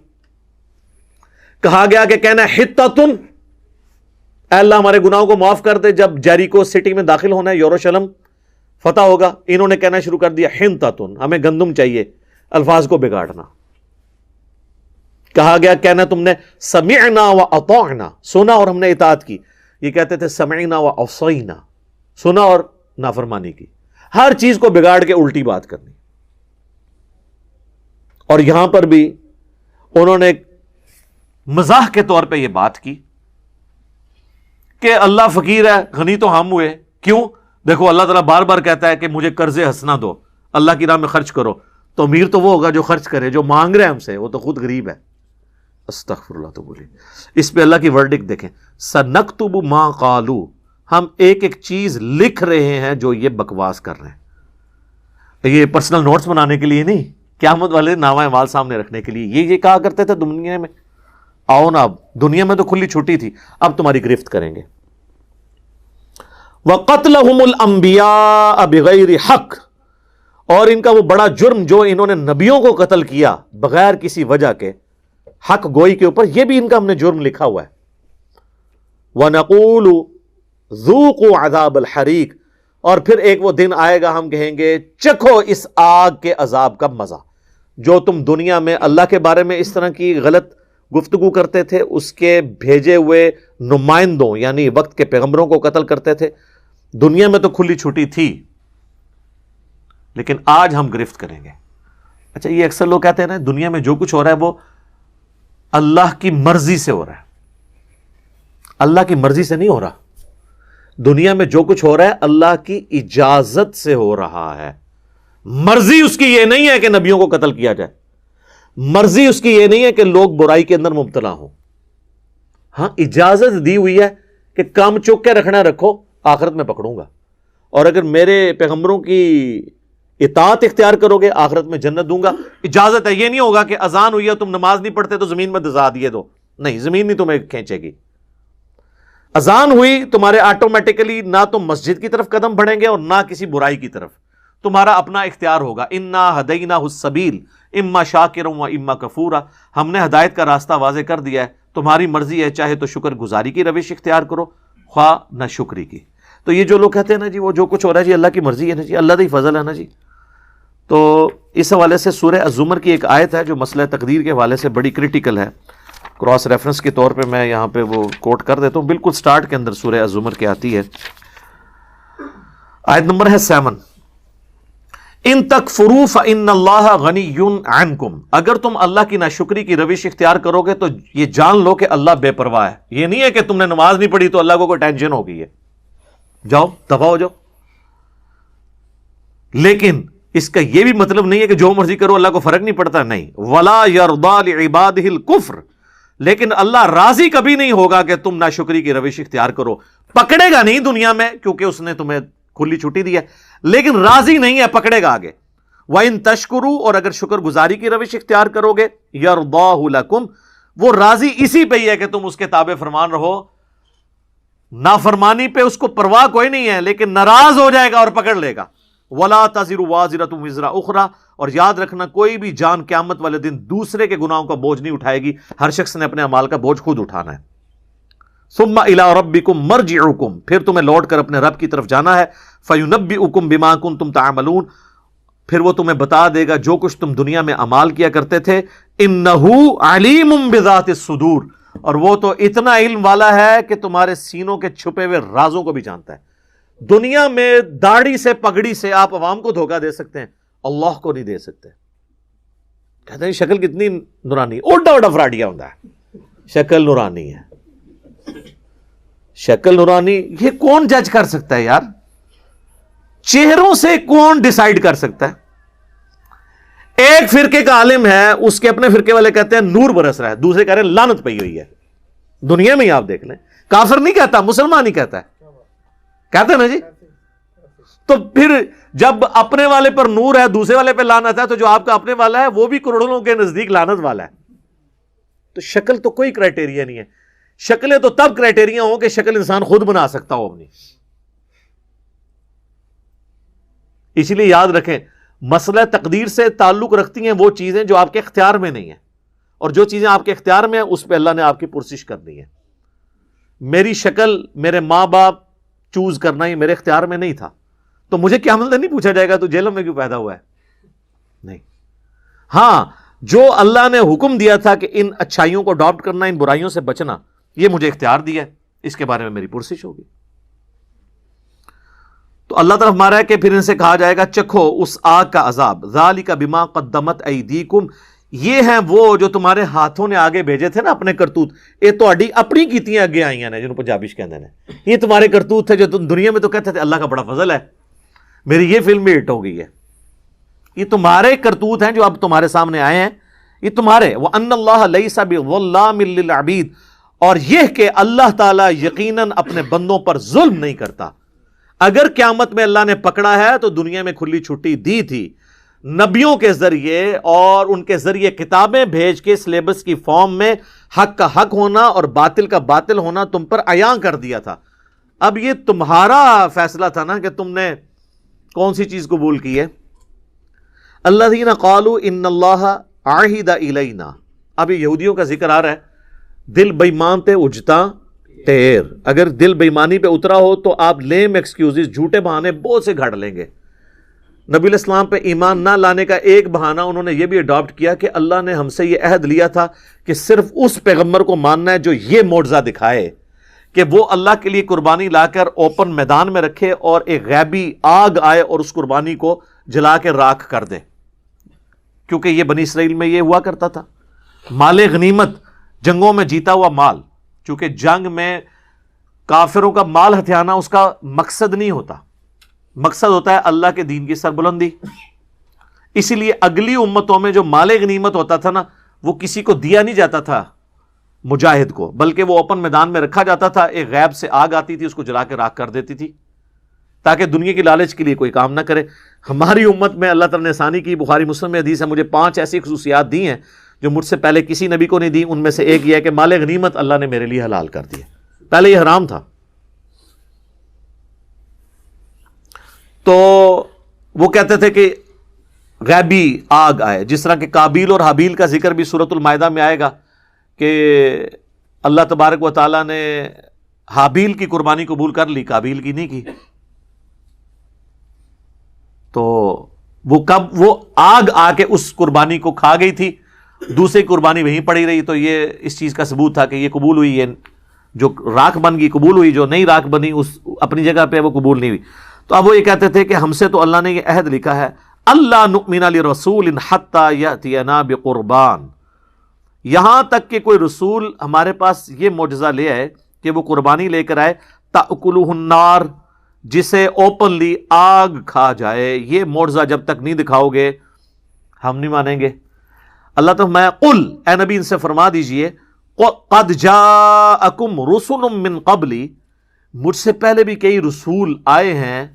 کہا گیا کہ کہنا حتتن, اے اللہ ہمارے گناہوں کو معاف کر دے. جب جیریکو سٹی میں داخل ہونا ہے, یروشلم فتح ہوگا, انہوں نے کہنا شروع کر دیا حنتتن, ہمیں گندم چاہیے. الفاظ کو بگاڑنا. کہا گیا کہنا تم نے سمعنا و اطعنا, سنا اور ہم نے اطاعت کی. یہ کہتے تھے سمعنا و عصینا, سنا اور نافرمانی کی. ہر چیز کو بگاڑ کے الٹی بات کرنی. اور یہاں پر بھی انہوں نے مزاح کے طور پہ یہ بات کی کہ اللہ فقیر ہے, غنی تو ہم ہوئے. کیوں؟ دیکھو اللہ تعالیٰ بار بار کہتا ہے کہ مجھے قرض حسنہ دو, اللہ کی راہ میں خرچ کرو. تو امیر تو وہ ہوگا جو خرچ کرے, جو مانگ رہے ہم سے وہ تو خود غریب ہے. استغفر اللہ. تو بولی اس پہ اللہ کی ورڈکٹ دیکھیں, سنکتب ما قالو, ہم ایک ایک چیز لکھ رہے ہیں جو یہ بکواس کر رہے ہیں. یہ پرسنل نوٹس بنانے کے لیے نہیں, قیامت والے نامہ اعمال سامنے رکھنے کے لیے. یہ کہا کرتے تھے دنیا میں, آؤ نا اب دنیا میں تو کھلی چھٹی تھی, اب تمہاری گرفت کریں گے. وَقَتْلَهُمُ الْأَنْبِيَاءَ بِغَيْرِ حق, اور ان کا وہ بڑا جرم جو انہوں نے نبیوں کو قتل کیا بغیر کسی وجہ کے, حق گوئی کے اوپر, یہ بھی ان کا ہم نے جرم لکھا ہوا ہے. وَنَقُولُ ذُوقُوا عَذَابَ الْحَرِيقِ, اور پھر ایک وہ دن آئے گا ہم کہیں گے چکھو اس آگ کے عذاب کا مزہ. جو تم دنیا میں اللہ کے بارے میں اس طرح کی غلط گفتگو کرتے تھے, اس کے بھیجے ہوئے نمائندوں یعنی وقت کے پیغمبروں کو قتل کرتے تھے, دنیا میں تو کھلی چھٹی تھی, لیکن آج ہم گرفت کریں گے. اچھا یہ اکثر لوگ کہتے ہیں نا دنیا میں جو کچھ ہو رہا ہے وہ اللہ کی مرضی سے ہو رہا ہے. اللہ کی مرضی سے نہیں ہو رہا. دنیا میں جو کچھ ہو رہا ہے اللہ کی اجازت سے ہو رہا ہے. مرضی اس کی یہ نہیں ہے کہ نبیوں کو قتل کیا جائے, مرضی اس کی یہ نہیں ہے کہ لوگ برائی کے اندر مبتلا ہوں. ہاں اجازت دی ہوئی ہے کہ کام چوک کے رکھنا رکھو, آخرت میں پکڑوں گا. اور اگر میرے پیغمبروں کی اطاعت اختیار کرو گے آخرت میں جنت دوں گا. اجازت ہے, یہ نہیں ہوگا کہ اذان ہوئی ہے تم نماز نہیں پڑھتے تو زمین میں دزا دیے دو, نہیں, زمین نہیں تمہیں کھینچے گی. اذان ہوئی تمہارے آٹومیٹکلی نہ تم مسجد کی طرف قدم بڑھیں گے اور نہ کسی برائی کی طرف, تمہارا اپنا اختیار ہوگا. انا ہدیناہ السبیل اما شاکرا و اما کفورا, ہم نے ہدایت کا راستہ واضح کر دیا ہے, تمہاری مرضی ہے, چاہے تو شکر گزاری کی روش اختیار کرو خواہ نہ شکری کی. تو یہ جو لوگ کہتے ہیں نا جی وہ جو کچھ ہو رہا ہے جی اللہ کی مرضی ہے نا جی, اللہ کا ہی فضل ہے نا جی, تو اس حوالے سے سورہ الزمر کی ایک آیت ہے جو مسئلہ تقدیر کے حوالے سے بڑی کریٹیکل ہے. کراس ریفرنس کے طور پہ میں یہاں پہ وہ کوٹ کر دیتا ہوں, بالکل سٹارٹ کے اندر سورہ الزمر کی آتی ہے, آیت نمبر ہے 7. ان تکفروا فإن اللہ غنی عنکم, اگر تم اللہ کی ناشکری کی روش اختیار کرو گے تو یہ جان لو کہ اللہ بے پرواہ ہے. یہ نہیں ہے کہ تم نے نماز نہیں پڑھی تو اللہ کو کوئی ٹینشن ہو گئی ہے, جاؤ دفع ہو جاؤ. لیکن اس کا یہ بھی مطلب نہیں ہے کہ جو مرضی کرو اللہ کو فرق نہیں پڑتا, نہیں. ولا یرضی لعبادہ الکفر, لیکن اللہ راضی کبھی نہیں ہوگا کہ تم ناشکری کی روش اختیار کرو. پکڑے گا نہیں دنیا میں کیونکہ اس نے تمہیں کھلی چھٹی دی ہے, لیکن راضی نہیں ہے, پکڑے گا آگے. وَإِن تَشْكُرُوا, اور اگر شکر گزاری کی روش اختیار کرو گے, يَرْضَاهُ لَكُمْ, وہ راضی اسی پہ ہی ہے کہ تم اس کے تابع فرمان رہو. نافرمانی پہ اس کو پرواہ کوئی نہیں ہے, لیکن ناراض ہو جائے گا اور پکڑ لے گا. وَلَا تَزِرُ وَازِرَةٌ وِزْرَ أُخْرَى, اور یاد رکھنا کوئی بھی جان قیامت والے دن دوسرے کے گناہوں کا بوجھ نہیں اٹھائے گی, ہر شخص نے اپنے اعمال کا بوجھ خود اٹھانا ہے. ثم الى ربکم مرجعکم, پھر تمہیں لوٹ کر اپنے رب کی طرف جانا ہے. فینبئکم بما کنتم تعملون, پھر وہ تمہیں بتا دے گا جو کچھ تم دنیا میں اعمال کیا کرتے تھے. انہ علیم بذات الصدور, اور وہ تو اتنا علم والا ہے کہ تمہارے سینوں کے چھپے ہوئے رازوں کو بھی جانتا ہے. دنیا میں داڑھی سے پگڑی سے آپ عوام کو دھوکہ دے سکتے ہیں, اللہ کو نہیں دے سکتے. کہتے ہیں شکل کتنی نورانی, اوڈا اوڈا فراڈیا ہوتا ہے, شکل نورانی ہے, شکل نورانی. یہ کون جج کر سکتا ہے یار, چہروں سے کون ڈیسائیڈ کر سکتا ہے؟ ایک فرقے کا عالم ہے, اس کے اپنے فرقے والے کہتے ہیں نور برس رہا ہے, دوسرے کہہ رہے ہیں لعنت پئی ہوئی ہے. دنیا میں ہی آپ دیکھ لیں, کافر نہیں کہتا, مسلمان ہی کہتا ہے, کہتا ہے نا جی. تو پھر جب اپنے والے پر نور ہے دوسرے والے پہ لعنت ہے, تو جو آپ کا اپنے والا ہے وہ بھی کروڑوں کے نزدیک لعنت والا ہے. تو شکل تو کوئی کرائٹیریا نہیں ہے. شکلیں تو تب کرائٹیریا ہوں کہ شکل انسان خود بنا سکتا ہو اپنی. اسی لیے یاد رکھیں مسئلہ تقدیر سے تعلق رکھتی ہیں وہ چیزیں جو آپ کے اختیار میں نہیں ہیں, اور جو چیزیں آپ کے اختیار میں ہیں اس پہ اللہ نے آپ کی پرسش کرنی ہے. میری شکل میرے ماں باپ چوز کرنا یہ میرے اختیار میں نہیں تھا, تو مجھے قیامت میں نہیں پوچھا جائے گا تو جہنم میں کیوں پیدا ہوا ہے, نہیں. ہاں, جو اللہ نے حکم دیا تھا کہ ان اچھائیوں کو اڈاپٹ کرنا, ان برائیوں سے بچنا, یہ مجھے اختیار دیا ہے, اس کے بارے میں میری پرسش ہوگی. تو اللہ طرف مارا ہے کہ پھر ان سے کہا جائے گا چکھو اس آگ کا عذاب. ذالک بما قدمت ایدیکم, یہ ہیں وہ جو تمہارے ہاتھوں نے آگے بھیجے تھے نا اپنے کرتوت, یہ تو اپنی کیتیاں اگے آئی ہیں جنہوں پنجابی کہتے ہیں, یہ تمہارے کرتوت تھے جو تم دنیا میں تو کہتے تھے اللہ کا بڑا فضل ہے, میری یہ فلم بھی ہٹ ہو گئی ہے. یہ تمہارے کرتوت ہیں جو اب تمہارے سامنے آئے ہیں, یہ تمہارے. وَأَنَّ اللَّهَ لَيْسَ بِظَلَّامٍ لِّلْعَبِيدِ, اور یہ کہ اللہ تعالیٰ یقیناً اپنے بندوں پر ظلم نہیں کرتا. اگر قیامت میں اللہ نے پکڑا ہے تو دنیا میں کھلی چھٹی دی تھی, نبیوں کے ذریعے اور ان کے ذریعے کتابیں بھیج کے سلیبس کی فارم میں حق کا حق ہونا اور باطل کا باطل ہونا تم پر عیاں کر دیا تھا. اب یہ تمہارا فیصلہ تھا نا کہ تم نے کون سی چیز قبول کی ہے. الذین قالوا ان اللہ عہد الینا, اب یہ یہودیوں کا ذکر آ رہا ہے. دل بےمان تے اجتا ٹیر, اگر دل بےمانی پہ اترا ہو تو آپ لیم ایکسکیوزز, جھوٹے بہانے بہت سے گھڑ لیں گے. نبی علیہ السلام پہ ایمان نہ لانے کا ایک بہانہ انہوں نے یہ بھی اڈاپٹ کیا کہ اللہ نے ہم سے یہ عہد لیا تھا کہ صرف اس پیغمبر کو ماننا ہے جو یہ معجزہ دکھائے کہ وہ اللہ کے لیے قربانی لا کر اوپن میدان میں رکھے اور ایک غیبی آگ آئے اور اس قربانی کو جلا کے راکھ کر دے. کیونکہ یہ بنی اسرائیل میں یہ ہوا کرتا تھا. مال غنیمت, جنگوں میں جیتا ہوا مال, چونکہ جنگ میں کافروں کا مال ہتھیانا اس کا مقصد نہیں ہوتا, مقصد ہوتا ہے اللہ کے دین کی سربلندی. اسی لیے اگلی امتوں میں جو مال غنیمت ہوتا تھا نا, وہ کسی کو دیا نہیں جاتا تھا مجاہد کو, بلکہ وہ اوپن میدان میں رکھا جاتا تھا. ایک غیب سے آگ آتی تھی, اس کو جلا کے راکھ کر دیتی تھی. تاکہ دنیا کی لالچ کے لیے کوئی کام نہ کرے. ہماری امت میں اللہ تعالیٰ نے آسانی کی. بخاری مسلم میں حدیث ہے, مجھے 5 ایسی خصوصیات دی ہیں جو مجھ سے پہلے کسی نبی کو نہیں دی. ان میں سے ایک یہ ہے کہ مال غنیمت اللہ نے میرے لیے حلال کر دیا. پہلے یہ حرام تھا. تو وہ کہتے تھے کہ غیبی آگ آئے, جس طرح کہ قابیل اور حابیل کا ذکر بھی سورۃ المائدہ میں آئے گا کہ اللہ تبارک و تعالیٰ نے حابیل کی قربانی قبول کر لی, قابیل کی نہیں کی. تو وہ آگ آ کے اس قربانی کو کھا گئی تھی, دوسری قربانی وہیں پڑی رہی. تو یہ اس چیز کا ثبوت تھا کہ یہ قبول ہوئی, یہ جو راکھ بن گئی قبول ہوئی, جو نئی راکھ بنی اس اپنی جگہ پہ وہ قبول نہیں ہوئی. تو اب وہ یہ کہتے تھے کہ ہم سے تو اللہ نے یہ عہد لکھا ہے, اللہ نؤمن لرسول حتی یأتینا بقربان, یہاں تک کہ کوئی رسول ہمارے پاس یہ معجزہ لے آئے کہ وہ قربانی لے کر آئے, تأکلہ النار, جسے اوپنلی آگ کھا جائے. یہ معجزہ جب تک نہیں دکھاؤ گے ہم نہیں مانیں گے. اللہ تو میں قل, اے نبی ان سے فرما دیجئے, قد جاءکم رسل من قبلی, مجھ سے پہلے بھی کئی رسول آئے ہیں,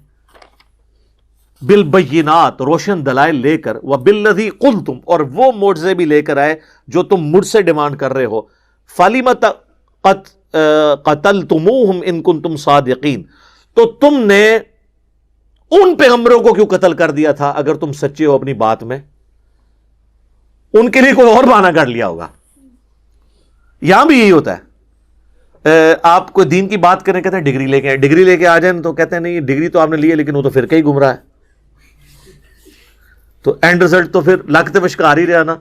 بالبینات, روشن دلائل لے کر, وبالذی قلتم, اور وہ معجزے بھی لے کر آئے جو تم مجھ سے ڈیمانڈ کر رہے ہو. فلم قتلتموہم ان کنتم صادقین, تو تم نے ان پیغمبروں کو کیوں قتل کر دیا تھا اگر تم سچے ہو اپنی بات میں؟ ان کے لیے کوئی اور بہانہ کر لیا ہوگا. یہاں بھی یہی ہوتا ہے, آپ کوئی دین کی بات کریں, کہتے ہیں ڈگری لے کے آئے, ڈگری لے کے آ جائیں تو کہتے ہیں نہیں ڈگری تو آپ نے لی ہے لیکن وہ تو پھر کہیں گمراہ ہے. تو اینڈ رزلٹ تو پھر لگتے وشکار ہی رہا نا.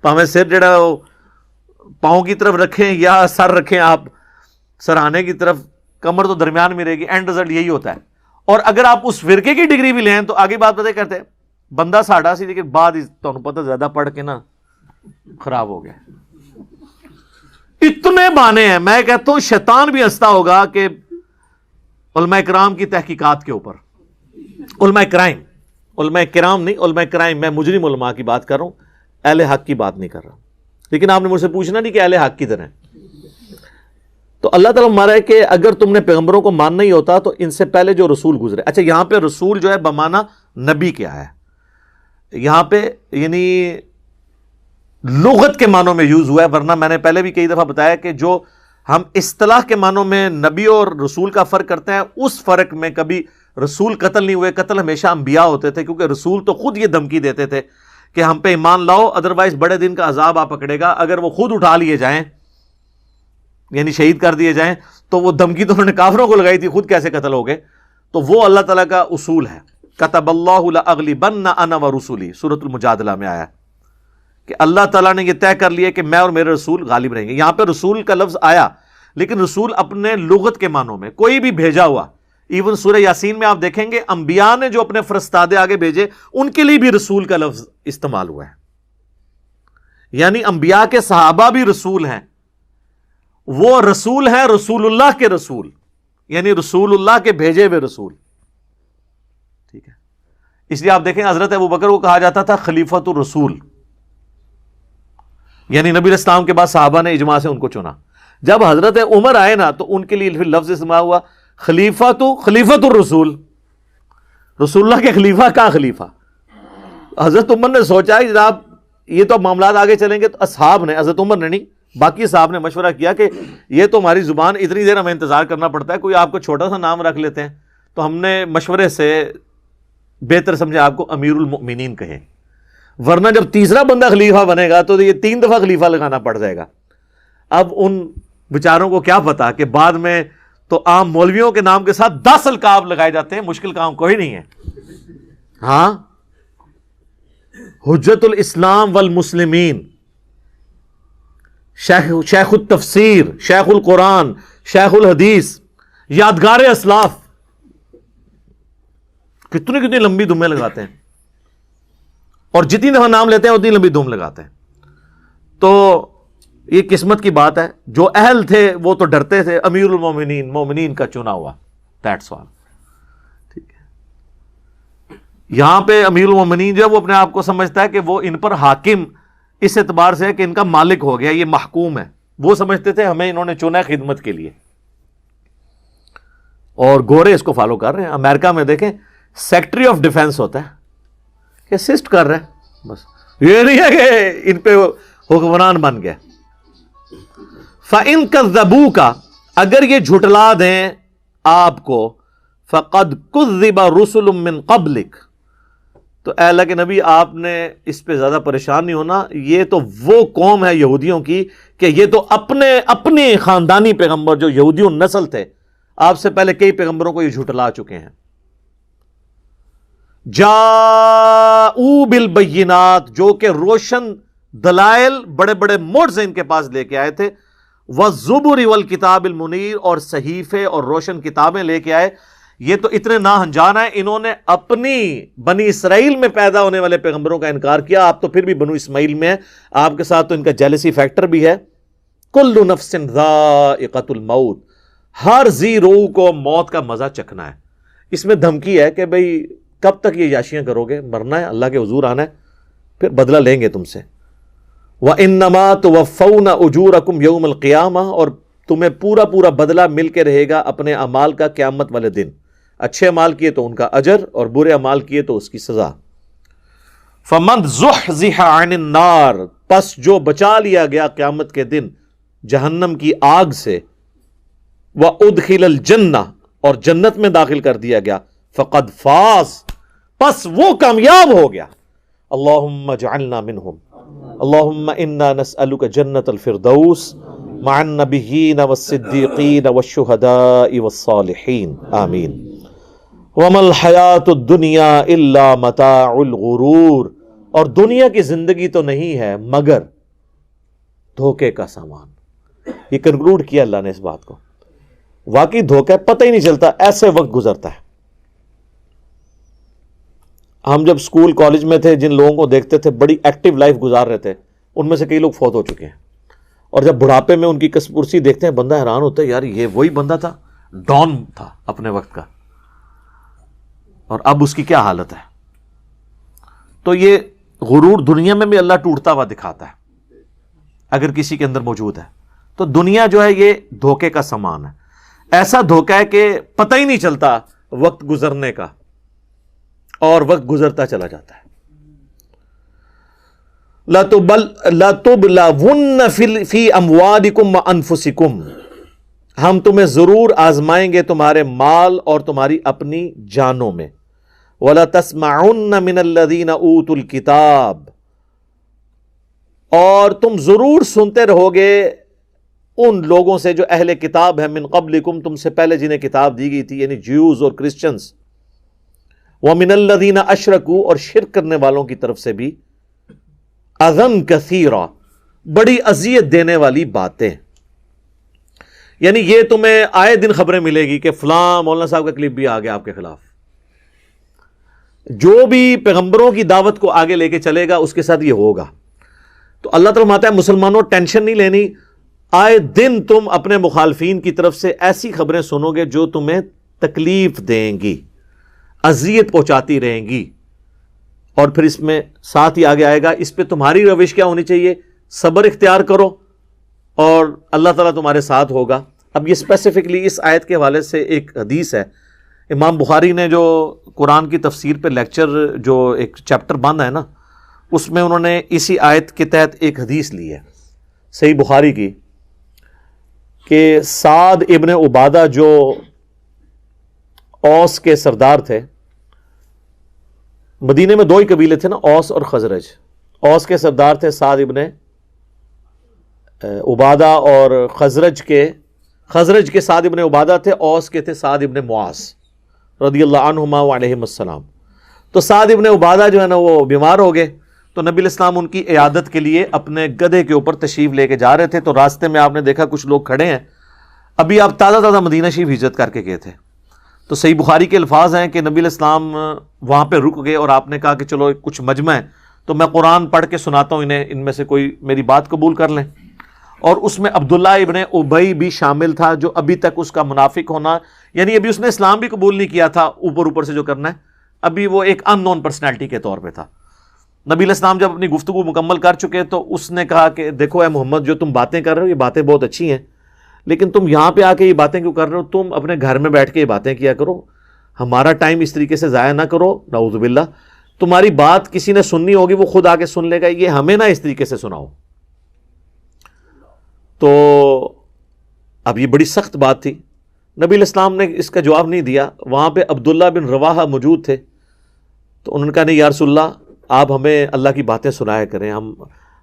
پاویں سر جڑا پاؤں کی طرف رکھیں یا سر رکھیں آپ سرہانے کی طرف, کمر تو درمیان میں رہے گی. اینڈ رزلٹ یہی ہوتا ہے. اور اگر آپ اس فرقے کی ڈگری بھی لیں تو آگے بات پتہ کرتے ہیں بندہ ساڑا سی, لیکن بعد تمہیں پتہ زیادہ پڑھ کے نا خراب ہو گیا. اتنے بانے ہیں. میں کہتا ہوں شیطان بھی ہنستا ہوگا کہ علماء کرام کی تحقیقات کے اوپر, علماء کرائم, علماء کرام نہیں, علماء کرائم, میں مجرم علماء کی بات کر رہا ہوں, اہل حق کی بات نہیں کر رہا. لیکن آپ نے مجھ سے پوچھنا نہیں کہ اہل حق کدھر ہیں. تو اللہ تعالیٰ ہمارا ہے کہ اگر تم نے پیغمبروں کو ماننا ہی ہوتا تو ان سے پہلے جو رسول گزرے. اچھا یہاں پہ رسول جو ہے بمانا نبی کیا ہے, یہاں پہ یعنی لغت کے معنوں میں یوز ہوا ہے, ورنہ میں نے پہلے بھی کئی دفعہ بتایا کہ جو ہم اصطلاح کے معنوں میں نبی اور رسول کا فرق کرتے ہیں, اس فرق میں کبھی رسول قتل نہیں ہوئے. قتل ہمیشہ انبیاء ہوتے تھے, کیونکہ رسول تو خود یہ دھمکی دیتے تھے کہ ہم پہ ایمان لاؤ, ادروائز بڑے دن کا عذاب آپ پکڑے گا. اگر وہ خود اٹھا لیے جائیں یعنی شہید کر دیے جائیں, تو وہ دھمکی تو انہوں نے کافروں کو لگائی تھی, خود کیسے قتل ہو گئے. تو وہ اللہ تعالیٰ کا اصول ہے. کتب اللہ لأغلبن انا ورسلی, سورۃ المجادلہ میں آیا کہ اللہ تعالیٰ نے یہ طے کر لیا کہ میں اور میرے رسول غالب رہیں گے. یہاں پہ رسول کا لفظ آیا, لیکن رسول اپنے لغت کے معنوں میں, کوئی بھی بھیجا ہوا. ایون سورہ یاسین میں آپ دیکھیں گے انبیاء نے جو اپنے فرستادے آگے بھیجے ان کے لیے بھی رسول کا لفظ استعمال ہوا ہے. یعنی انبیاء کے صحابہ بھی رسول ہیں, وہ رسول ہیں رسول اللہ کے رسول, یعنی رسول اللہ کے بھیجے ہوئے رسول. ٹھیک ہے, اس لیے آپ دیکھیں حضرت ابوبکر کو کہا جاتا تھا خلیفۃ الرسول, یعنی نبی علیہ السلام کے بعد صحابہ نے اجماع سے ان کو چنا. جب حضرت عمر آئے نا تو ان کے لیے پھر لفظ استعمال ہوا خلیفۃ الرسول, رسول اللہ کے خلیفہ کا خلیفہ. حضرت عمر نے سوچا کہ جناب یہ تو معاملات آگے چلیں گے, تو اصحاب نے, حضرت عمر نے نہیں, باقی صاحب نے مشورہ کیا کہ یہ تو ہماری زبان اتنی دیر ہمیں انتظار کرنا پڑتا ہے, کوئی آپ کو چھوٹا سا نام رکھ لیتے ہیں. تو ہم نے مشورے سے بہتر سمجھا آپ کو امیر المؤمنین کہیں, ورنہ جب تیسرا بندہ خلیفہ بنے گا تو یہ 3 دفعہ خلیفہ لگانا پڑ جائے گا. اب ان بیچاروں کو کیا پتا کہ بعد میں تو عام مولویوں کے نام کے ساتھ 10 القاب لگائے جاتے ہیں, مشکل کام کوئی نہیں ہے. ہاں, حجت الاسلام والمسلمین, شیخ التفسیر, شیخ القرآن, شیخ الحدیث, یادگار اسلاف, کتنی لمبی دمیں لگاتے ہیں, اور جتنی دفعہ نام لیتے ہیں اتنی لمبی دم لگاتے ہیں. تو یہ قسمت کی بات ہے, جو اہل تھے وہ تو ڈرتے تھے, امیر المومنین, مومنین کا چنا ہوا, دیٹس آل. ٹھیک ہے, یہاں پہ امیر المومنین جو ہے وہ اپنے آپ کو سمجھتا ہے کہ وہ ان پر حاکم اس اعتبار سے ہے کہ ان کا مالک ہو گیا, یہ محکوم ہے. وہ سمجھتے تھے ہمیں انہوں نے چنا ہے خدمت کے لیے. اور گورے اس کو فالو کر رہے ہیں. امریکہ میں دیکھیں سیکٹری آف ڈیفense ہوتا ہے کہ اسسٹ کر رہے ہیں, بس یہ نہیں ہے کہ ان پہ حکمران بن گئے. فَإِن كَذَّبُوكَ اگر یہ جھٹلا دیں آپ کو, فَقَدْ كُذِّبَ رُسُلٌ مِّن قَبْلِكَ تو اے اللہ کے نبی آپ نے اس پہ زیادہ پریشان نہیں ہونا. یہ تو وہ قوم ہے یہودیوں کی کہ یہ تو اپنے خاندانی پیغمبر جو یہودیوں نسل تھے آپ سے پہلے کئی پیغمبروں کو یہ جھٹلا چکے ہیں. جاءوا بالبینات جو کہ روشن دلائل بڑے بڑے موڈز ان کے پاس لے کے آئے تھے. والزبر والکتاب المنیر اور صحیفے اور روشن کتابیں لے کے آئے. یہ تو اتنے ناہنجان ہیں, انہوں نے اپنی بنی اسرائیل میں پیدا ہونے والے پیغمبروں کا انکار کیا. آپ تو پھر بھی بنو اسماعیل میں ہیں, آپ کے ساتھ تو ان کا جیلسی فیکٹر بھی ہے. کل نفس ذائقۃ الموت ہر ذی روح کو موت کا مزہ چکھنا ہے. اس میں دھمکی ہے کہ بھئی کب تک یہ یاشیاں کرو گے, مرنا ہے, اللہ کے حضور آنا ہے, پھر بدلہ لیں گے تم سے. وَإِنَّمَا تُوَفَّوْنَ أُجُورَكُمْ يَوْمَ الْقِيَامَةِ اور تمہیں پورا بدلہ مل کے رہے گا اپنے اعمال کا قیامت والے دن. اچھے اعمال کیے تو ان کا اجر اور برے اعمال کیے تو اس کی سزا. فَمَنْ زُحْزِحَ عَنِ النَّارِ پس جو بچا لیا گیا قیامت کے دن جہنم کی آگ سے, وَأُدْخِلَ الْجَنَّةَ اور جنت میں داخل کر دیا گیا, فَقَدْ فَازَ پس وہ کامیاب ہو گیا. اللہم اجعلنا منہم. اللہم انا نسألک جنت الفردوس مع النبیین والصدیقین والشہداء والصالحین آمین. وما الحیات الدنیا الا متاع الغرور اور دنیا کی زندگی تو نہیں ہے مگر دھوکے کا سامان. یہ کنکلوڈ کیا اللہ نے اس بات کو. واقعی دھوکہ پتہ ہی نہیں چلتا, ایسے وقت گزرتا ہے. ہم جب اسکول کالج میں تھے جن لوگوں کو دیکھتے تھے بڑی ایکٹیو لائف گزار رہے تھے, ان میں سے کئی لوگ فوت ہو چکے ہیں. اور جب بڑھاپے میں ان کی کسپرسی دیکھتے ہیں بندہ حیران ہوتا ہے, یار یہ وہی بندہ تھا, ڈان تھا اپنے وقت کا, اور اب اس کی کیا حالت ہے. تو یہ غرور دنیا میں بھی اللہ ٹوٹتا ہوا دکھاتا ہے اگر کسی کے اندر موجود ہے. تو دنیا جو ہے یہ دھوکے کا سامان ہے. ایسا دھوکہ ہے کہ پتہ ہی نہیں چلتا وقت گزرنے کا, اور وقت گزرتا چلا جاتا ہے. لَتُبْلَوُنَّ فِي أَمْوَالِكُمْ وَأَنفُسِكُمْ ہم تمہیں ضرور آزمائیں گے تمہارے مال اور تمہاری اپنی جانوں میں. وَلَتَسْمَعُنَّ مِنَ الَّذِينَ أُوتُوا الْكِتَابَ اور تم ضرور سنتے رہو گے ان لوگوں سے جو اہل کتاب ہیں, من قبلکم تم سے پہلے جنہیں کتاب دی گئی تھی, یعنی جیوز اور کرسچنز. وَمِنَ الَّذِينَ أَشْرَكُوا اور شرک کرنے والوں کی طرف سے بھی, اذًا کثیرا بڑی اذیت دینے والی باتیں. یعنی یہ تمہیں آئے دن خبریں ملے گی کہ فلاں مولانا صاحب کا کلپ بھی آ گیا آپ کے خلاف. جو بھی پیغمبروں کی دعوت کو آگے لے کے چلے گا اس کے ساتھ یہ ہوگا. تو اللہ تعالیٰ فرماتا ہے مسلمانوں ٹینشن نہیں لینی, آئے دن تم اپنے مخالفین کی طرف سے ایسی خبریں سنو گے جو تمہیں تکلیف دیں گی, اذیت پہنچاتی رہیں گی. اور پھر اس میں ساتھ ہی آگے آئے گا, اس پہ تمہاری روش کیا ہونی چاہیے, صبر اختیار کرو اور اللہ تعالیٰ تمہارے ساتھ ہوگا. اب یہ اسپیسیفکلی اس آیت کے حوالے سے ایک حدیث ہے. امام بخاری نے جو قرآن کی تفسیر پہ لیکچر جو ایک چیپٹر باندھا ہے نا, اس میں انہوں نے اسی آیت کے تحت ایک حدیث لی ہے صحیح بخاری کی, کہ سعد ابن عبادہ جو اوس کے سردار تھے, مدینے میں دو ہی قبیلے تھے نا, اوس اور خزرج. اوس کے سردار تھے سعد ابن عبادہ, اور خزرج کے سعد ابن عبادہ تھے, اوس کے تھے سعد ابن معاذ رضی اللہ عنہما وعلیہم السلام. تو سعد ابن عبادہ جو ہے نا وہ بیمار ہو گئے, تو نبی علیہ السلام ان کی عیادت کے لیے اپنے گدھے کے اوپر تشریف لے کے جا رہے تھے. تو راستے میں آپ نے دیکھا کچھ لوگ کھڑے ہیں, ابھی آپ تازہ مدینہ شریف ہجرت کر کے گئے تھے. تو صحیح بخاری کے الفاظ ہیں کہ نبی علیہ السلام وہاں پہ رک گئے اور آپ نے کہا کہ چلو کچھ مجمع ہے تو میں قرآن پڑھ کے سناتا ہوں انہیں, ان میں سے کوئی میری بات قبول کر لیں. اور اس میں عبداللہ ابن ابی بھی شامل تھا, جو ابھی تک اس کا منافق ہونا, یعنی ابھی اس نے اسلام بھی قبول نہیں کیا تھا, اوپر سے جو کرنا ہے, ابھی وہ ایک ان نون پرسنالٹی کے طور پہ تھا. نبی علیہ السلام جب اپنی گفتگو مکمل کر چکے تو اس نے کہا کہ دیکھو اے محمد, جو تم باتیں کر رہے ہو یہ باتیں بہت اچھی ہیں, لیکن تم یہاں پہ آ کے یہ باتیں کیوں کر رہے ہو؟ تم اپنے گھر میں بیٹھ کے یہ باتیں کیا کرو، ہمارا ٹائم اس طریقے سے ضائع نہ کرو. نعوذ باللہ، تمہاری بات کسی نے سننی ہوگی وہ خود آ کے سن لے گا، یہ ہمیں نہ اس طریقے سے سناؤ. تو اب یہ بڑی سخت بات تھی. نبی علیہ السلام نے اس کا جواب نہیں دیا. وہاں پہ عبداللہ بن رواحہ موجود تھے، تو انہوں نے کہا نہیں یا رسول اللہ، آپ ہمیں اللہ کی باتیں سنایا کریں، ہم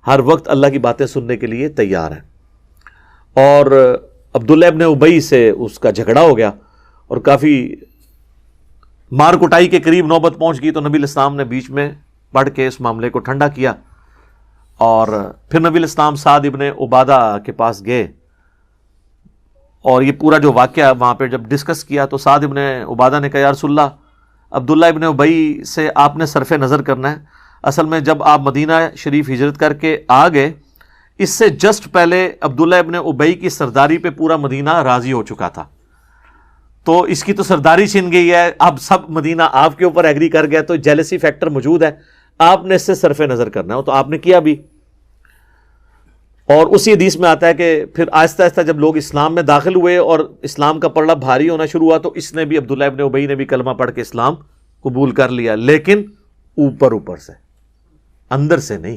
ہر وقت اللہ کی باتیں سننے کے لیے تیار ہیں. اور عبداللہ ابن ابی سے اس کا جھگڑا ہو گیا اور کافی مار کٹائی کے قریب نوبت پہنچ گئی. تو نبی علیہ السلام نے بیچ میں پڑھ کے اس معاملے کو ٹھنڈا کیا. اور پھر نبی علیہ السلام سعد ابن عبادہ کے پاس گئے اور یہ پورا جو واقعہ وہاں پہ جب ڈسکس کیا تو سعد ابن عبادہ نے کہا یا رسول اللہ، عبداللہ ابن ابی سے آپ نے صرف نظر کرنا ہے. اصل میں جب آپ مدینہ شریف ہجرت کر کے آ گئے، اس سے جسٹ پہلے عبداللہ ابن ابی کی سرداری پہ پورا مدینہ راضی ہو چکا تھا، تو اس کی تو سرداری چھن گئی ہے، اب سب مدینہ آپ کے اوپر ایگری کر گیا، تو جیلسی فیکٹر موجود ہے، آپ نے اس سے صرف نظر کرنا ہے. تو آپ نے کیا بھی. اور اسی حدیث میں آتا ہے کہ پھر آہستہ آہستہ جب لوگ اسلام میں داخل ہوئے اور اسلام کا پلڑا بھاری ہونا شروع ہوا، تو اس نے بھی، عبداللہ ابن ابی نے بھی کلمہ پڑھ کے اسلام قبول کر لیا، لیکن اوپر سے، اندر سے نہیں.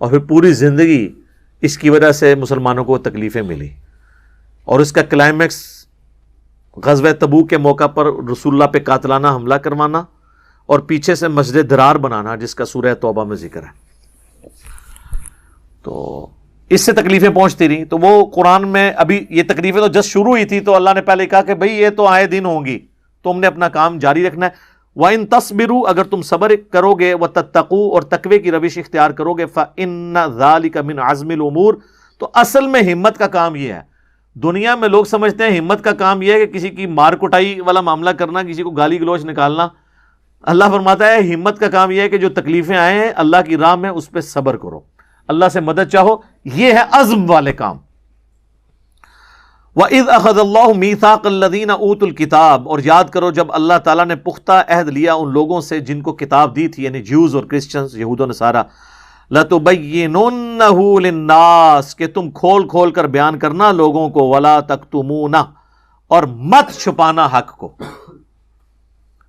اور پھر پوری زندگی اس کی وجہ سے مسلمانوں کو تکلیفیں ملی. اور اس کا کلائمیکس غزوہ تبوک کے موقع پر رسول اللہ پہ قاتلانہ حملہ کروانا اور پیچھے سے مسجد درار بنانا، جس کا سورہ توبہ میں ذکر ہے. تو اس سے تکلیفیں پہنچتی رہیں. تو وہ قرآن میں ابھی یہ تکلیفیں تو جس شروع ہوئی تھی، تو اللہ نے پہلے کہا کہ بھئی یہ تو آئے دن ہوں گی، تم نے اپنا کام جاری رکھنا ہے. وَإِن تَصْبِرُوا، اگر تم صبر کرو گے، وَتَتَّقُوا، اور تقوی کی روش اختیار کرو گے، فَإِنَّ ذَلِكَ مِنْ عَزْمِ الْأُمُورِ، تو اصل میں ہمت کا کام یہ ہے. دنیا میں لوگ سمجھتے ہیں ہمت کا کام یہ ہے کہ کسی کی مار کٹائی والا معاملہ کرنا، کسی کو گالی گلوچ نکالنا. اللہ فرماتا ہے ہمت کا کام یہ ہے کہ جو تکلیفیں آئے ہیں اللہ کی راہ میں، اس پہ صبر کرو، اللہ سے مدد چاہو. یہ ہے عزم والے کام. وَإِذْ أَخَذَ اللَّهُ مِيثَاقَ الَّذِينَ أُوتُوا الْكِتَابَ، اور یاد کرو جب اللہ تعالیٰ نے پختہ عہد لیا ان لوگوں سے جن کو کتاب دی تھی، یعنی جیوز اور کرسچنز، یہود و نصارہ. لَتُبَيِّنُنَّهُ لِلنَّاسِ، کہ تم کھول کھول کر بیان کرنا لوگوں کو، وَلَا تَكْتُمُونَهُ، اور مت چھپانا حق کو.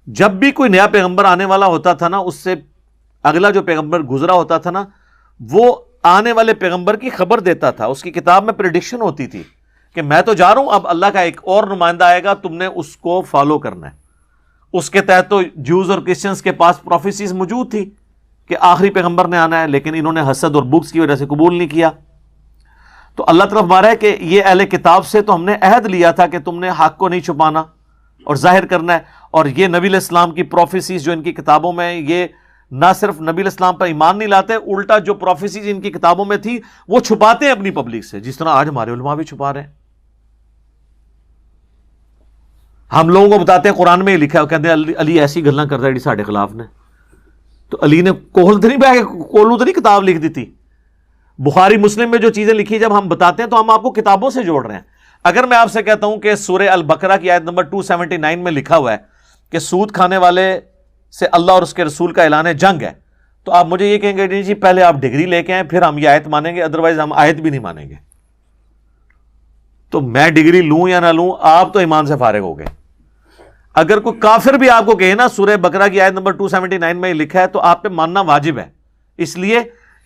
جب بھی کوئی نیا پیغمبر آنے والا ہوتا تھا نا، اس سے اگلا جو پیغمبر گزرا ہوتا تھا نا، وہ آنے والے پیغمبر کی خبر دیتا تھا. اس کی کتاب میں پریڈکشن ہوتی تھی کہ میں تو جا رہا ہوں، اب اللہ کا ایک اور نمائندہ آئے گا، تم نے اس کو فالو کرنا ہے. اس کے تحت تو جوز اور کرسچنز کے پاس پروفیسیز موجود تھی کہ آخری پیغمبر نے آنا ہے، لیکن انہوں نے حسد اور بغض کی وجہ سے قبول نہیں کیا. تو اللہ طرف مارا ہے کہ یہ اہل کتاب سے تو ہم نے عہد لیا تھا کہ تم نے حق کو نہیں چھپانا اور ظاہر کرنا ہے. اور یہ نبی علیہ السلام کی پروفیسیز جو ان کی کتابوں میں، یہ نہ صرف نبی علیہ السلام پر ایمان نہیں لاتے، الٹا جو پروفیسیز ان کی کتابوں میں تھی وہ چھپاتے ہیں اپنی پبلک سے، جس طرح آج ہمارے علماء بھی چھپا رہے ہیں. ہم لوگوں کو بتاتے ہیں قرآن میں یہ لکھا ہے، کہتے ہیں علی ایسی گلاں کرتا ہے جی ساڈے خلاف نے. تو علی نے کولو تو نہیں کتاب لکھ دی تھی. بخاری مسلم میں جو چیزیں لکھی جب ہم بتاتے ہیں تو ہم آپ کو کتابوں سے جوڑ رہے ہیں. اگر میں آپ سے کہتا ہوں کہ سورہ البقرہ کی آیت نمبر 279 میں لکھا ہوا ہے کہ سود کھانے والے سے اللہ اور اس کے رسول کا اعلان جنگ ہے، تو آپ مجھے یہ کہیں گے جی پہلے آپ ڈگری لے کے آئیں پھر ہم یہ آیت مانیں گے، ادروائز ہم آیت بھی نہیں مانیں گے. تو میں ڈگری لوں یا نہ لوں، آپ تو ایمان سے فارغ ہو گئے. اگر کوئی کافر بھی آپ کو کہے نا سورہ بقرہ کی آیت نمبر 279 میں یہ لکھا ہے، تو آپ پہ ماننا واجب ہے، اس لیے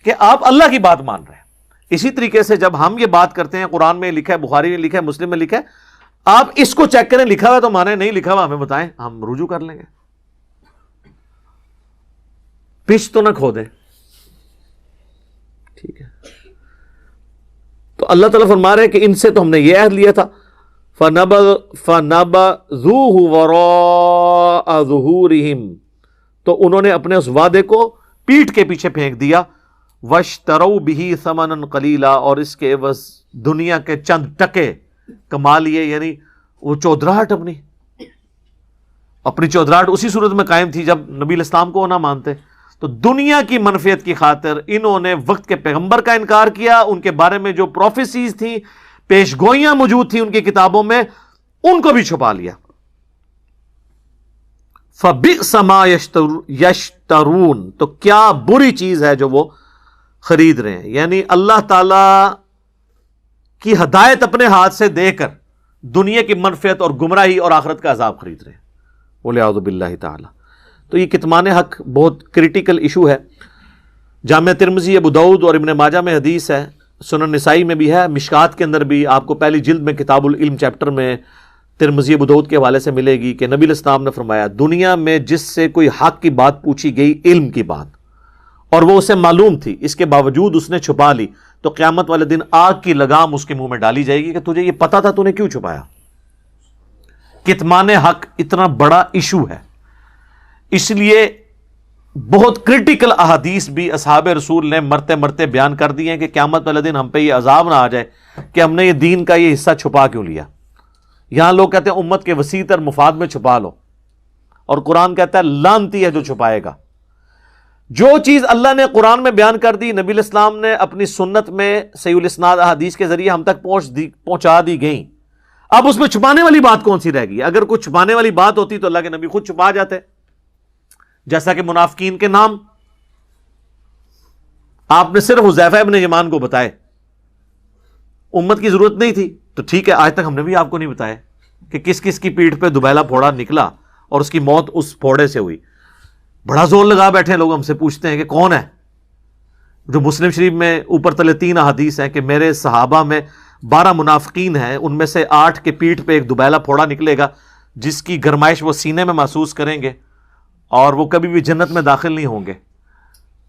کہ آپ اللہ کی بات مان رہے ہیں. اسی طریقے سے جب ہم یہ بات کرتے ہیں، قرآن میں لکھا ہے، بخاری میں لکھا ہے، مسلم میں لکھا ہے، آپ اس کو چیک کریں، لکھا ہوا ہے تو مانیں، نہیں لکھا ہوا ہمیں بتائیں، ہم رجوع کر لیں گے. پچ تو نہ کھو دیں. ٹھیک ہے. تو اللہ تعالیٰ فرما رہے ہیں کہ ان سے تو ہم نے یہ عہد لیا تھا. فَنَبَذُوهُ وَرَاءَ ظُهُورِهِمْ، تو انہوں نے اپنے اس وعدے کو پیٹھ کے پیچھے پھینک دیا. وَاشْتَرَوْا بِهِ ثَمَنًا قَلِيلًا، اور اس کے عوض دنیا کے چند ٹکے کما لیے. یعنی وہ چودراہٹ اپنی چودراہٹ اسی صورت میں قائم تھی جب نبی علیہ السلام کو نہ مانتے. تو دنیا کی منفیت کی خاطر انہوں نے وقت کے پیغمبر کا انکار کیا، ان کے بارے میں جو پروفیسیز تھیں، پیش گوئیاں موجود تھیں ان کی کتابوں میں، ان کو بھی چھپا لیا. فَبِئْسَ مَا يَشْتَرُونَ، تو کیا بری چیز ہے جو وہ خرید رہے ہیں. یعنی اللہ تعالی کی ہدایت اپنے ہاتھ سے دے کر دنیا کی منفعت اور گمراہی اور آخرت کا عذاب خرید رہے ہیں، وَلِعَوْذُ بِاللَّهِ تعالی۔ تو یہ کتمان حق بہت کریٹیکل ایشو ہے۔ جامع ترمذی، ابو داؤد اور ابن ماجہ میں حدیث ہے، سنن نسائی میں بھی ہے، مشکات کے اندر بھی آپ کو پہلی جلد میں کتاب العلم چیپٹر میں ترمذی ابو داؤد کے حوالے سے ملے گی کہ نبی علیہ السلام نے فرمایا دنیا میں جس سے کوئی حق کی بات پوچھی گئی، علم کی بات، اور وہ اسے معلوم تھی، اس کے باوجود اس نے چھپا لی، تو قیامت والے دن آگ کی لگام اس کے منہ میں ڈالی جائے گی کہ تجھے یہ پتا تھا، تو نے کیوں چھپایا؟ کتمان حق اتنا بڑا ایشو ہے، اس لیے بہت کرٹیکل احادیث بھی اصحاب رسول نے مرتے مرتے بیان کر دی ہیں کہ قیامت والے دن ہم پہ یہ عذاب نہ آ جائے کہ ہم نے یہ دین کا یہ حصہ چھپا کیوں لیا۔ یہاں لوگ کہتے ہیں امت کے وسیع تر مفاد میں چھپا لو، اور قرآن کہتا ہے لعنتی ہے جو چھپائے گا۔ جو چیز اللہ نے قرآن میں بیان کر دی، نبی علیہ السلام نے اپنی سنت میں صحیح الاسناد احادیث کے ذریعے ہم تک پہنچا دی گئیں، اب اس میں چھپانے والی بات کون سی رہ گئی؟ اگر کوئی چھپانے والی بات ہوتی تو اللہ کے نبی خود چھپا جاتے، جیسا کہ منافقین کے نام آپ نے صرف حذیفہ ابن یمان کو بتائے، امت کی ضرورت نہیں تھی، تو ٹھیک ہے، آج تک ہم نے بھی آپ کو نہیں بتایا کہ کس کس کی پیٹھ پہ دوبیلا پھوڑا نکلا اور اس کی موت اس پھوڑے سے ہوئی۔ بڑا زور لگا بیٹھے لوگ، ہم سے پوچھتے ہیں کہ کون ہے؟ جو مسلم شریف میں اوپر تلے 3 احادیث ہیں کہ میرے صحابہ میں 12 منافقین ہیں، ان میں سے 8 کے پیٹھ پہ ایک دوبیلا پھوڑا نکلے گا جس کی گرمائش وہ سینے میں محسوس کریں گے اور وہ کبھی بھی جنت میں داخل نہیں ہوں گے۔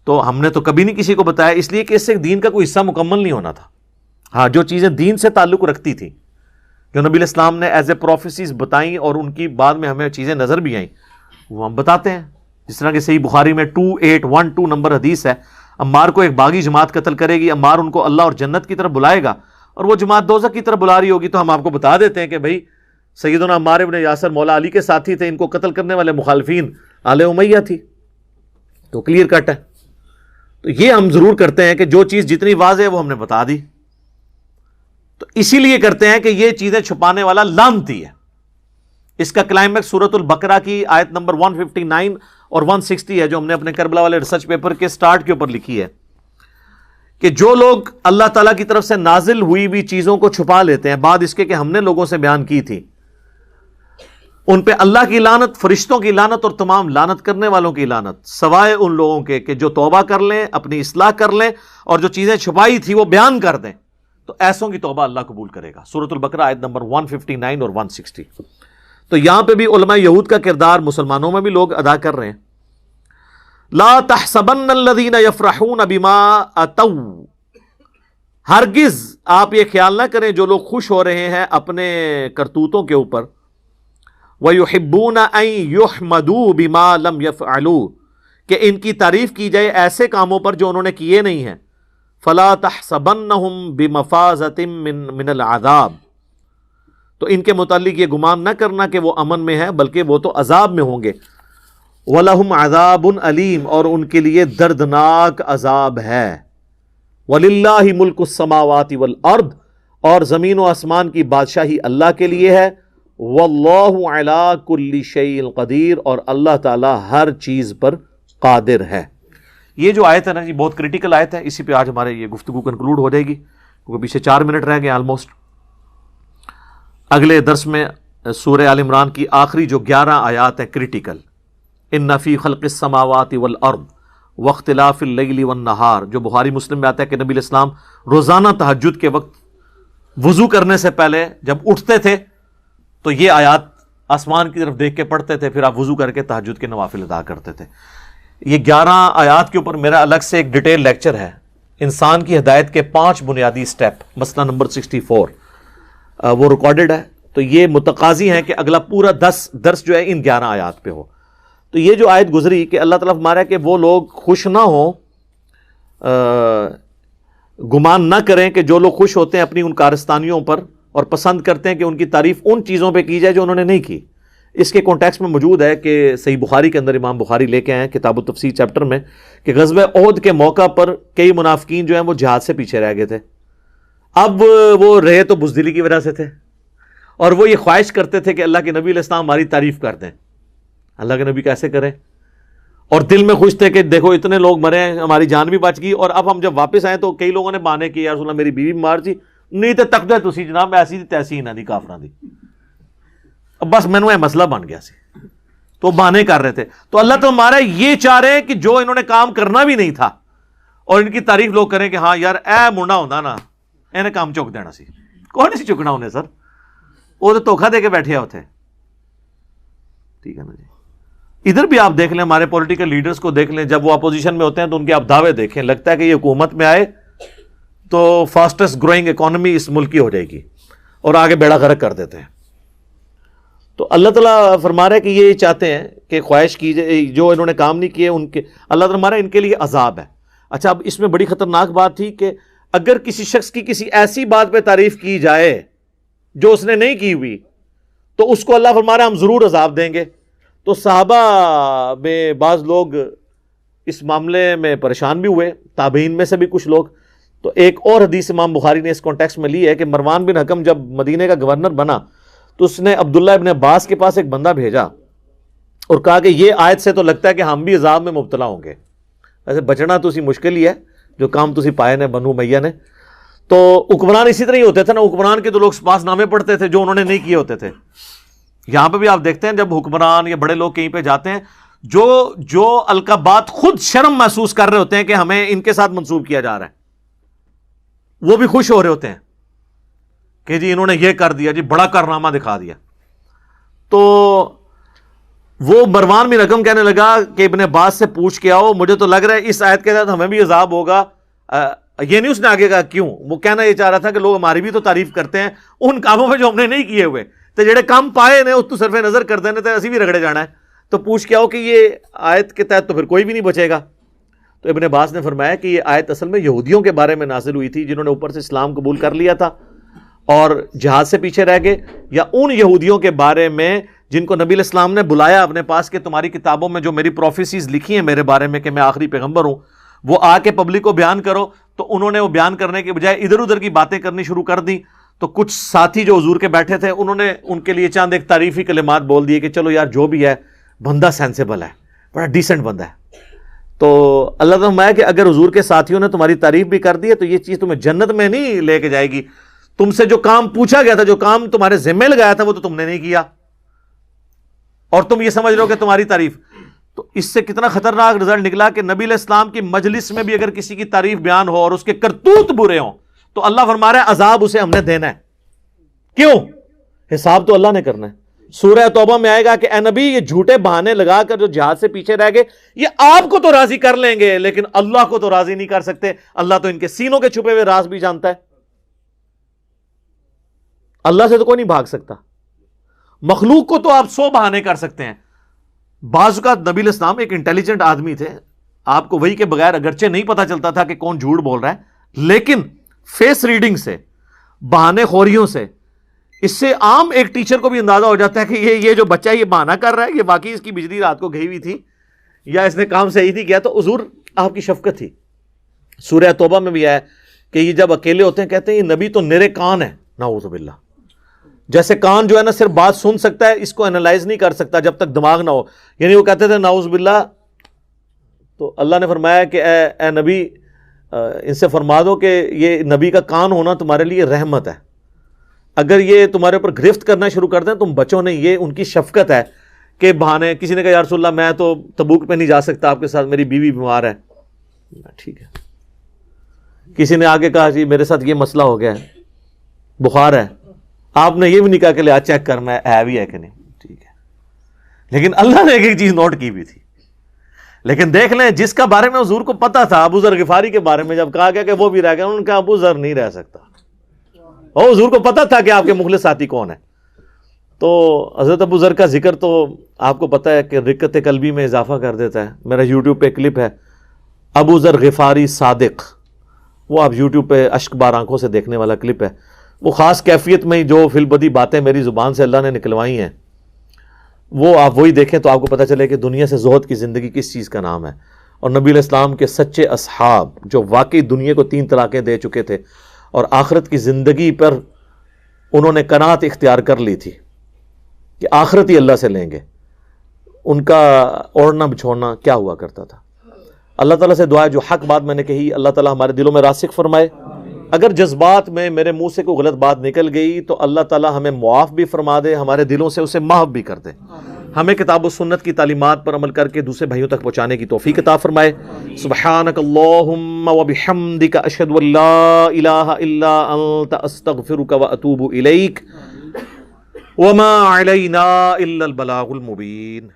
تو ہم نے تو کبھی نہیں کسی کو بتایا، اس لیے کہ اس سے دین کا کوئی حصہ مکمل نہیں ہونا تھا۔ ہاں، جو چیزیں دین سے تعلق رکھتی تھی، جو نبی علیہ السلام نے ایز اے پروفیسیز بتائیں اور ان کی بعد میں ہمیں چیزیں نظر بھی آئیں، وہ ہم بتاتے ہیں۔ جس طرح کہ صحیح بخاری میں 2812 نمبر حدیث ہے، عمار کو ایک باغی جماعت قتل کرے گی، عمار ان کو اللہ اور جنت کی طرف بلائے گا اور وہ جماعت دوزخ کی طرف بلا رہی ہوگی، تو ہم آپ کو بتا دیتے ہیں کہ بھائی سیدنا عمار ابن یاسر مولا علی کے ساتھی تھے، ان کو قتل کرنے والے مخالفین آل امیہ تھی، تو کلیئر کٹ ہے۔ تو یہ ہم ضرور کرتے ہیں کہ جو چیز جتنی واضح ہے وہ ہم نے بتا دی، تو اسی لیے کرتے ہیں کہ یہ چیزیں چھپانے والا لعنتی ہے۔ اس کا کلائمیکس سورۃ البقرہ کی آیت نمبر 159 اور 160 ہے، جو ہم نے اپنے کربلا والے ریسرچ پیپر کے سٹارٹ کے اوپر لکھی ہے کہ جو لوگ اللہ تعالیٰ کی طرف سے نازل ہوئی بھی چیزوں کو چھپا لیتے ہیں بعد اس کے کہ ہم نے لوگوں سے بیان کی تھی، ان پہ اللہ کی لعنت، فرشتوں کی لعنت اور تمام لعنت کرنے والوں کی لعنت، سوائے ان لوگوں کے کہ جو توبہ کر لیں، اپنی اصلاح کر لیں اور جو چیزیں چھپائی تھی وہ بیان کر دیں، تو ایسوں کی توبہ اللہ قبول کرے گا۔ سورۃ البقرہ آیت نمبر 159 اور 160۔ تو یہاں پہ بھی علماء یہود کا کردار مسلمانوں میں بھی لوگ ادا کر رہے ہیں۔ لا تحسبن الذین یفرحون بما اتوا، ہرگز آپ یہ خیال نہ کریں جو لوگ خوش ہو رہے ہیں اپنے کرتوتوں کے اوپر، وَيُحِبُّونَ أَن يُحْمَدُوا بِمَا لَمْ يَفْعَلُوا، کہ ان کی تعریف کی جائے ایسے کاموں پر جو انہوں نے کیے نہیں ہیں، فَلَا تَحْسَبَنَّهُمْ بِمَفَازَةٍ مِّنَ الْعَذَابِ، تو ان کے متعلق یہ گمان نہ کرنا کہ وہ امن میں ہے، بلکہ وہ تو عذاب میں ہوں گے۔ وَلَهُمْ عَذَابٌ أَلِيمٌ، اور ان کے لیے دردناک عذاب ہے۔ وَلِلَّهِ مُلْكُ السَّمَاوَاتِ وَالْأَرْضِ، اور زمین و آسمان کی بادشاہی اللہ کے لیے ہے۔ واللہ علی کل شیء قدیر، اور اللہ تعالی ہر چیز پر قادر ہے۔ یہ جو آیت ہے نا جی، بہت کریٹیکل آیت ہے، اسی پہ آج ہمارے یہ گفتگو کنکلوڈ ہو جائے گی کیونکہ پیچھے 4 منٹ رہ گئے آلموسٹ۔ اگلے درس میں سورہ آل عمران کی آخری جو 11 آیات ہیں کریٹیکل، ان فی خلق السماوات والارض واختلاف اللیل والنہار، جو بخاری مسلم میں آتا ہے کہ نبی علیہ السلام روزانہ تہجد کے وقت وضو کرنے سے پہلے جب اٹھتے تھے تو یہ آیات آسمان کی طرف دیکھ کے پڑھتے تھے، پھر آپ وضو کر کے تہجد کے نوافل ادا کرتے تھے۔ یہ 11 آیات کے اوپر میرا الگ سے ایک ڈیٹیل لیکچر ہے، انسان کی ہدایت کے 5 بنیادی سٹیپ، مسئلہ نمبر 64، وہ ریکارڈڈ ہے۔ تو یہ متقاضی ہیں کہ اگلا پورا درس جو ہے ان 11 آیات پہ ہو۔ تو یہ جو آیت گزری کہ اللہ تعالیٰ فرما رہا ہے کہ وہ لوگ خوش نہ ہوں، گمان نہ کریں کہ جو لوگ خوش ہوتے ہیں اپنی ان کارستانیوں پر اور پسند کرتے ہیں کہ ان کی تعریف ان چیزوں پہ کی جائے جو انہوں نے نہیں کی۔ اس کے کانٹیکسٹ میں موجود ہے کہ صحیح بخاری کے اندر امام بخاری لے کے آئے ہیں کتاب التفسیر چیپٹر میں کہ غزوہ احد کے موقع پر کئی منافقین جو ہیں وہ جہاد سے پیچھے رہ گئے تھے۔ اب وہ رہے تو بزدلی کی وجہ سے تھے، اور وہ یہ خواہش کرتے تھے کہ اللہ کے نبی علیہ السلام ہماری تعریف کر دیں۔ اللہ کے نبی کیسے کریں؟ اور دل میں خوش تھے کہ دیکھو اتنے لوگ مرے ہیں، ہماری جان بھی بچ گئی، اور اب ہم جب واپس آئے تو کئی لوگوں نے بہانے کیے، یا رسول اللہ میری بیوی بیمار تھی، نہیں تے تقدے تسی جناب ایسی تے تیسی انہاں دی کافراں دی. بس مینوں یہ مسئلہ بن گیا سی تو بہانے کر رہے تھے. تو اللہ تو ہمارا یہ چاہ رہے ہیں کہ جو انہوں نے کام کرنا بھی نہیں تھا اور ان کی تعریف لوگ کریں کہ ہاں یار اے منڈا ہوندا نا انہیں کام چک دینا سی. کون نہیں سی چکنا انہیں سر, وہ تو دھوکھا دے کے بیٹھے ہوتے. ٹھیک ہے نا جی. ادھر بھی آپ دیکھ لیں ہمارے پولیٹیکل لیڈرز کو دیکھ لیں, جب وہ اپوزیشن میں ہوتے ہیں تو ان کے آپ دعوے دیکھیں, لگتا ہے کہ یہ حکومت میں آئے تو فاسٹسٹ گروئنگ اکانومی اس ملک کی ہو جائے گی اور آگے بیڑا غرق کر دیتے ہیں. تو اللہ تعالیٰ فرما رہا ہے کہ یہ چاہتے ہیں کہ خواہش کی جو انہوں نے کام نہیں کیے ان کے, اللہ تعالیٰ فرما رہا ہے ان کے لیے عذاب ہے. اچھا اب اس میں بڑی خطرناک بات تھی کہ اگر کسی شخص کی کسی ایسی بات پہ تعریف کی جائے جو اس نے نہیں کی ہوئی تو اس کو اللہ فرما رہا ہے ہم ضرور عذاب دیں گے. تو صحابہ میں بعض لوگ اس معاملے میں پریشان بھی ہوئے, تابعین میں سے بھی کچھ لوگ. تو ایک اور حدیث امام بخاری نے اس کانٹیکسٹ میں لی ہے کہ مروان بن حکم جب مدینے کا گورنر بنا تو اس نے عبداللہ ابن عباس کے پاس ایک بندہ بھیجا اور کہا کہ یہ آیت سے تو لگتا ہے کہ ہم بھی عذاب میں مبتلا ہوں گے, ویسے بچنا تو اسی مشکل ہی ہے جو کام تسی پائے نے بنو امیہ نے. تو حکمران اسی طرح ہی ہوتے تھے نا, حکمران کے تو لوگ پاس نامے پڑھتے تھے جو انہوں نے نہیں کیے ہوتے تھے. یہاں پہ بھی آپ دیکھتے ہیں جب حکمران یا بڑے لوگ کہیں پہ جاتے ہیں جو القابات خود شرم محسوس کر رہے ہوتے ہیں کہ ہمیں ان کے ساتھ منسوب کیا جا رہا ہے, وہ بھی خوش ہو رہے ہوتے ہیں کہ جی انہوں نے یہ کر دیا, جی بڑا کارنامہ دکھا دیا. تو وہ مروان بن حکم کہنے لگا کہ ابن عباس سے پوچھ کے آؤ, مجھے تو لگ رہا ہے اس آیت کے تحت ہمیں بھی عذاب ہوگا. یہ نہیں اس نے آگے کہا کیوں, وہ کہنا یہ چاہ رہا تھا کہ لوگ ہماری بھی تو تعریف کرتے ہیں ان کاموں میں جو ہم نے نہیں کیے ہوئے, تو جڑے کام پائے نے اس تو صرف نظر کر دینے تے اسی بھی رگڑے جانا ہے. تو پوچھ کے آؤ کہ یہ آیت کے تحت تو پھر کوئی بھی نہیں بچے گا. تو ابن عباس نے فرمایا کہ یہ آیت اصل میں یہودیوں کے بارے میں نازل ہوئی تھی جنہوں نے اوپر سے اسلام قبول کر لیا تھا اور جہاد سے پیچھے رہ گئے, یا ان یہودیوں کے بارے میں جن کو نبی علیہ السلام نے بلایا اپنے پاس کہ تمہاری کتابوں میں جو میری پروفیسیز لکھی ہیں میرے بارے میں کہ میں آخری پیغمبر ہوں وہ آ کے پبلک کو بیان کرو. تو انہوں نے وہ بیان کرنے کے بجائے ادھر ادھر کی باتیں کرنی شروع کر دی. تو کچھ ساتھی جو حضور کے بیٹھے تھے انہوں نے ان کے لیے چاند ایک تعریفی کلمات بول دیے کہ چلو یار جو بھی ہے بندہ سینسیبل ہے, بڑا ڈیسنٹ بندہ ہے. تو اللہ تعالیٰ فرمایا کہ اگر حضور کے ساتھیوں نے تمہاری تعریف بھی کر دی ہے تو یہ چیز تمہیں جنت میں نہیں لے کے جائے گی. تم سے جو کام پوچھا گیا تھا, جو کام تمہارے ذمہ لگایا تھا وہ تو تم نے نہیں کیا اور تم یہ سمجھ رہے ہو کہ تمہاری تعریف. تو اس سے کتنا خطرناک رزلٹ نکلا کہ نبی علیہ السلام کی مجلس میں بھی اگر کسی کی تعریف بیان ہو اور اس کے کرتوت برے ہوں تو اللہ فرما رہا ہے عذاب اسے ہم نے دینا ہے. کیوں؟ حساب تو اللہ نے کرنا ہے. سورہ توبہ میں آئے گا کہ اے نبی یہ جھوٹے بہانے لگا کر جو جہاد سے پیچھے رہ گئے یہ آپ کو تو راضی کر لیں گے لیکن اللہ کو تو راضی نہیں کر سکتے. اللہ تو ان کے سینوں کے چھپے ہوئے راز بھی جانتا ہے. اللہ سے تو کوئی نہیں بھاگ سکتا. مخلوق کو تو آپ 100 بہانے کر سکتے ہیں. بعض اوقات نبی علیہ السلام ایک انٹیلیجنٹ آدمی تھے, آپ کو وہی کے بغیر اگرچہ نہیں پتا چلتا تھا کہ کون جھوٹ بول رہا ہے لیکن فیس ریڈنگ سے, بہانے خوریوں سے, اس سے عام ایک ٹیچر کو بھی اندازہ ہو جاتا ہے کہ یہ جو بچہ یہ بہانہ کر رہا ہے یہ واقعی اس کی بجلی رات کو گئی ہوئی تھی یا اس نے کام صحیح تھی کیا. تو حضور آپ کی شفقت تھی. سورہ توبہ میں بھی آیا کہ یہ جب اکیلے ہوتے ہیں کہتے ہیں یہ نبی تو نرے کان ہے, نعوذ باللہ. جیسے کان جو ہے نا صرف بات سن سکتا ہے, اس کو انالائز نہیں کر سکتا جب تک دماغ نہ ہو, یعنی وہ کہتے تھے نعوذ باللہ. تو اللہ نے فرمایا کہ اے نبی ان سے فرما دو کہ یہ نبی کا کان ہونا تمہارے لیے رحمت ہے. اگر یہ تمہارے اوپر گرفت کرنا شروع کر دیں تم بچو نہیں. یہ ان کی شفقت ہے کہ بہانے. کسی نے کہا یا رسول اللہ میں تو تبوک پہ نہیں جا سکتا آپ کے ساتھ, میری بیوی بیمار ہے. ٹھیک ہے. کسی نے آگے کہا جی میرے ساتھ یہ مسئلہ ہو گیا ہے, بخار ہے. آپ نے یہ بھی نہیں کہا کہ لے چیک کرنا ہے بھی ہے کہ نہیں. ٹھیک ہے. لیکن اللہ نے ایک چیز نوٹ کی بھی تھی. لیکن دیکھ لیں جس کا بارے میں حضور کو پتا تھا, ابو ذر غفاری کے بارے میں جب کہا گیا کہ وہ بھی رہ گیا, انہوں نے کہا ابو ذر نہیں رہ سکتا. اور حضور کو پتا تھا کہ آپ کے مخلص ساتھی کون ہے. تو حضرت ابو ذر کا ذکر تو آپ کو پتا ہے کہ رقت قلبی میں اضافہ کر دیتا ہے. میرا یوٹیوب پہ کلپ ہے ابو ذر غفاری صادق, وہ آپ یوٹیوب پہ اشک بار آنکھوں سے دیکھنے والا کلپ ہے. وہ خاص کیفیت میں جو فی البدی باتیں میری زبان سے اللہ نے نکلوائی ہیں وہ آپ وہی دیکھیں تو آپ کو پتہ چلے کہ دنیا سے زہد کی زندگی کس چیز کا نام ہے. اور نبی علیہ السلام کے سچے اصحاب جو واقعی دنیا کو 3 طلاقیں دے چکے تھے اور آخرت کی زندگی پر انہوں نے قناعت اختیار کر لی تھی کہ آخرت ہی اللہ سے لیں گے, ان کا اوڑھنا بچھوڑنا کیا ہوا کرتا تھا. اللہ تعالیٰ سے دعا ہے جو حق بات میں نے کہی اللہ تعالیٰ ہمارے دلوں میں راسخ فرمائے, اگر جذبات میں میرے منہ سے کوئی غلط بات نکل گئی تو اللہ تعالیٰ ہمیں معاف بھی فرما دے، ہمارے دلوں سے اسے محو بھی کر دے، ہمیں کتاب و سنت کی تعلیمات پر عمل کر کے دوسرے بھائیوں تک پہنچانے کی توفیق عطا فرمائے۔ سبحانک اللہم وبحمدک، اشہد ان لا الہ الا انت، استغفرک واتوب الیک، وما علینا الا البلاغ المبین۔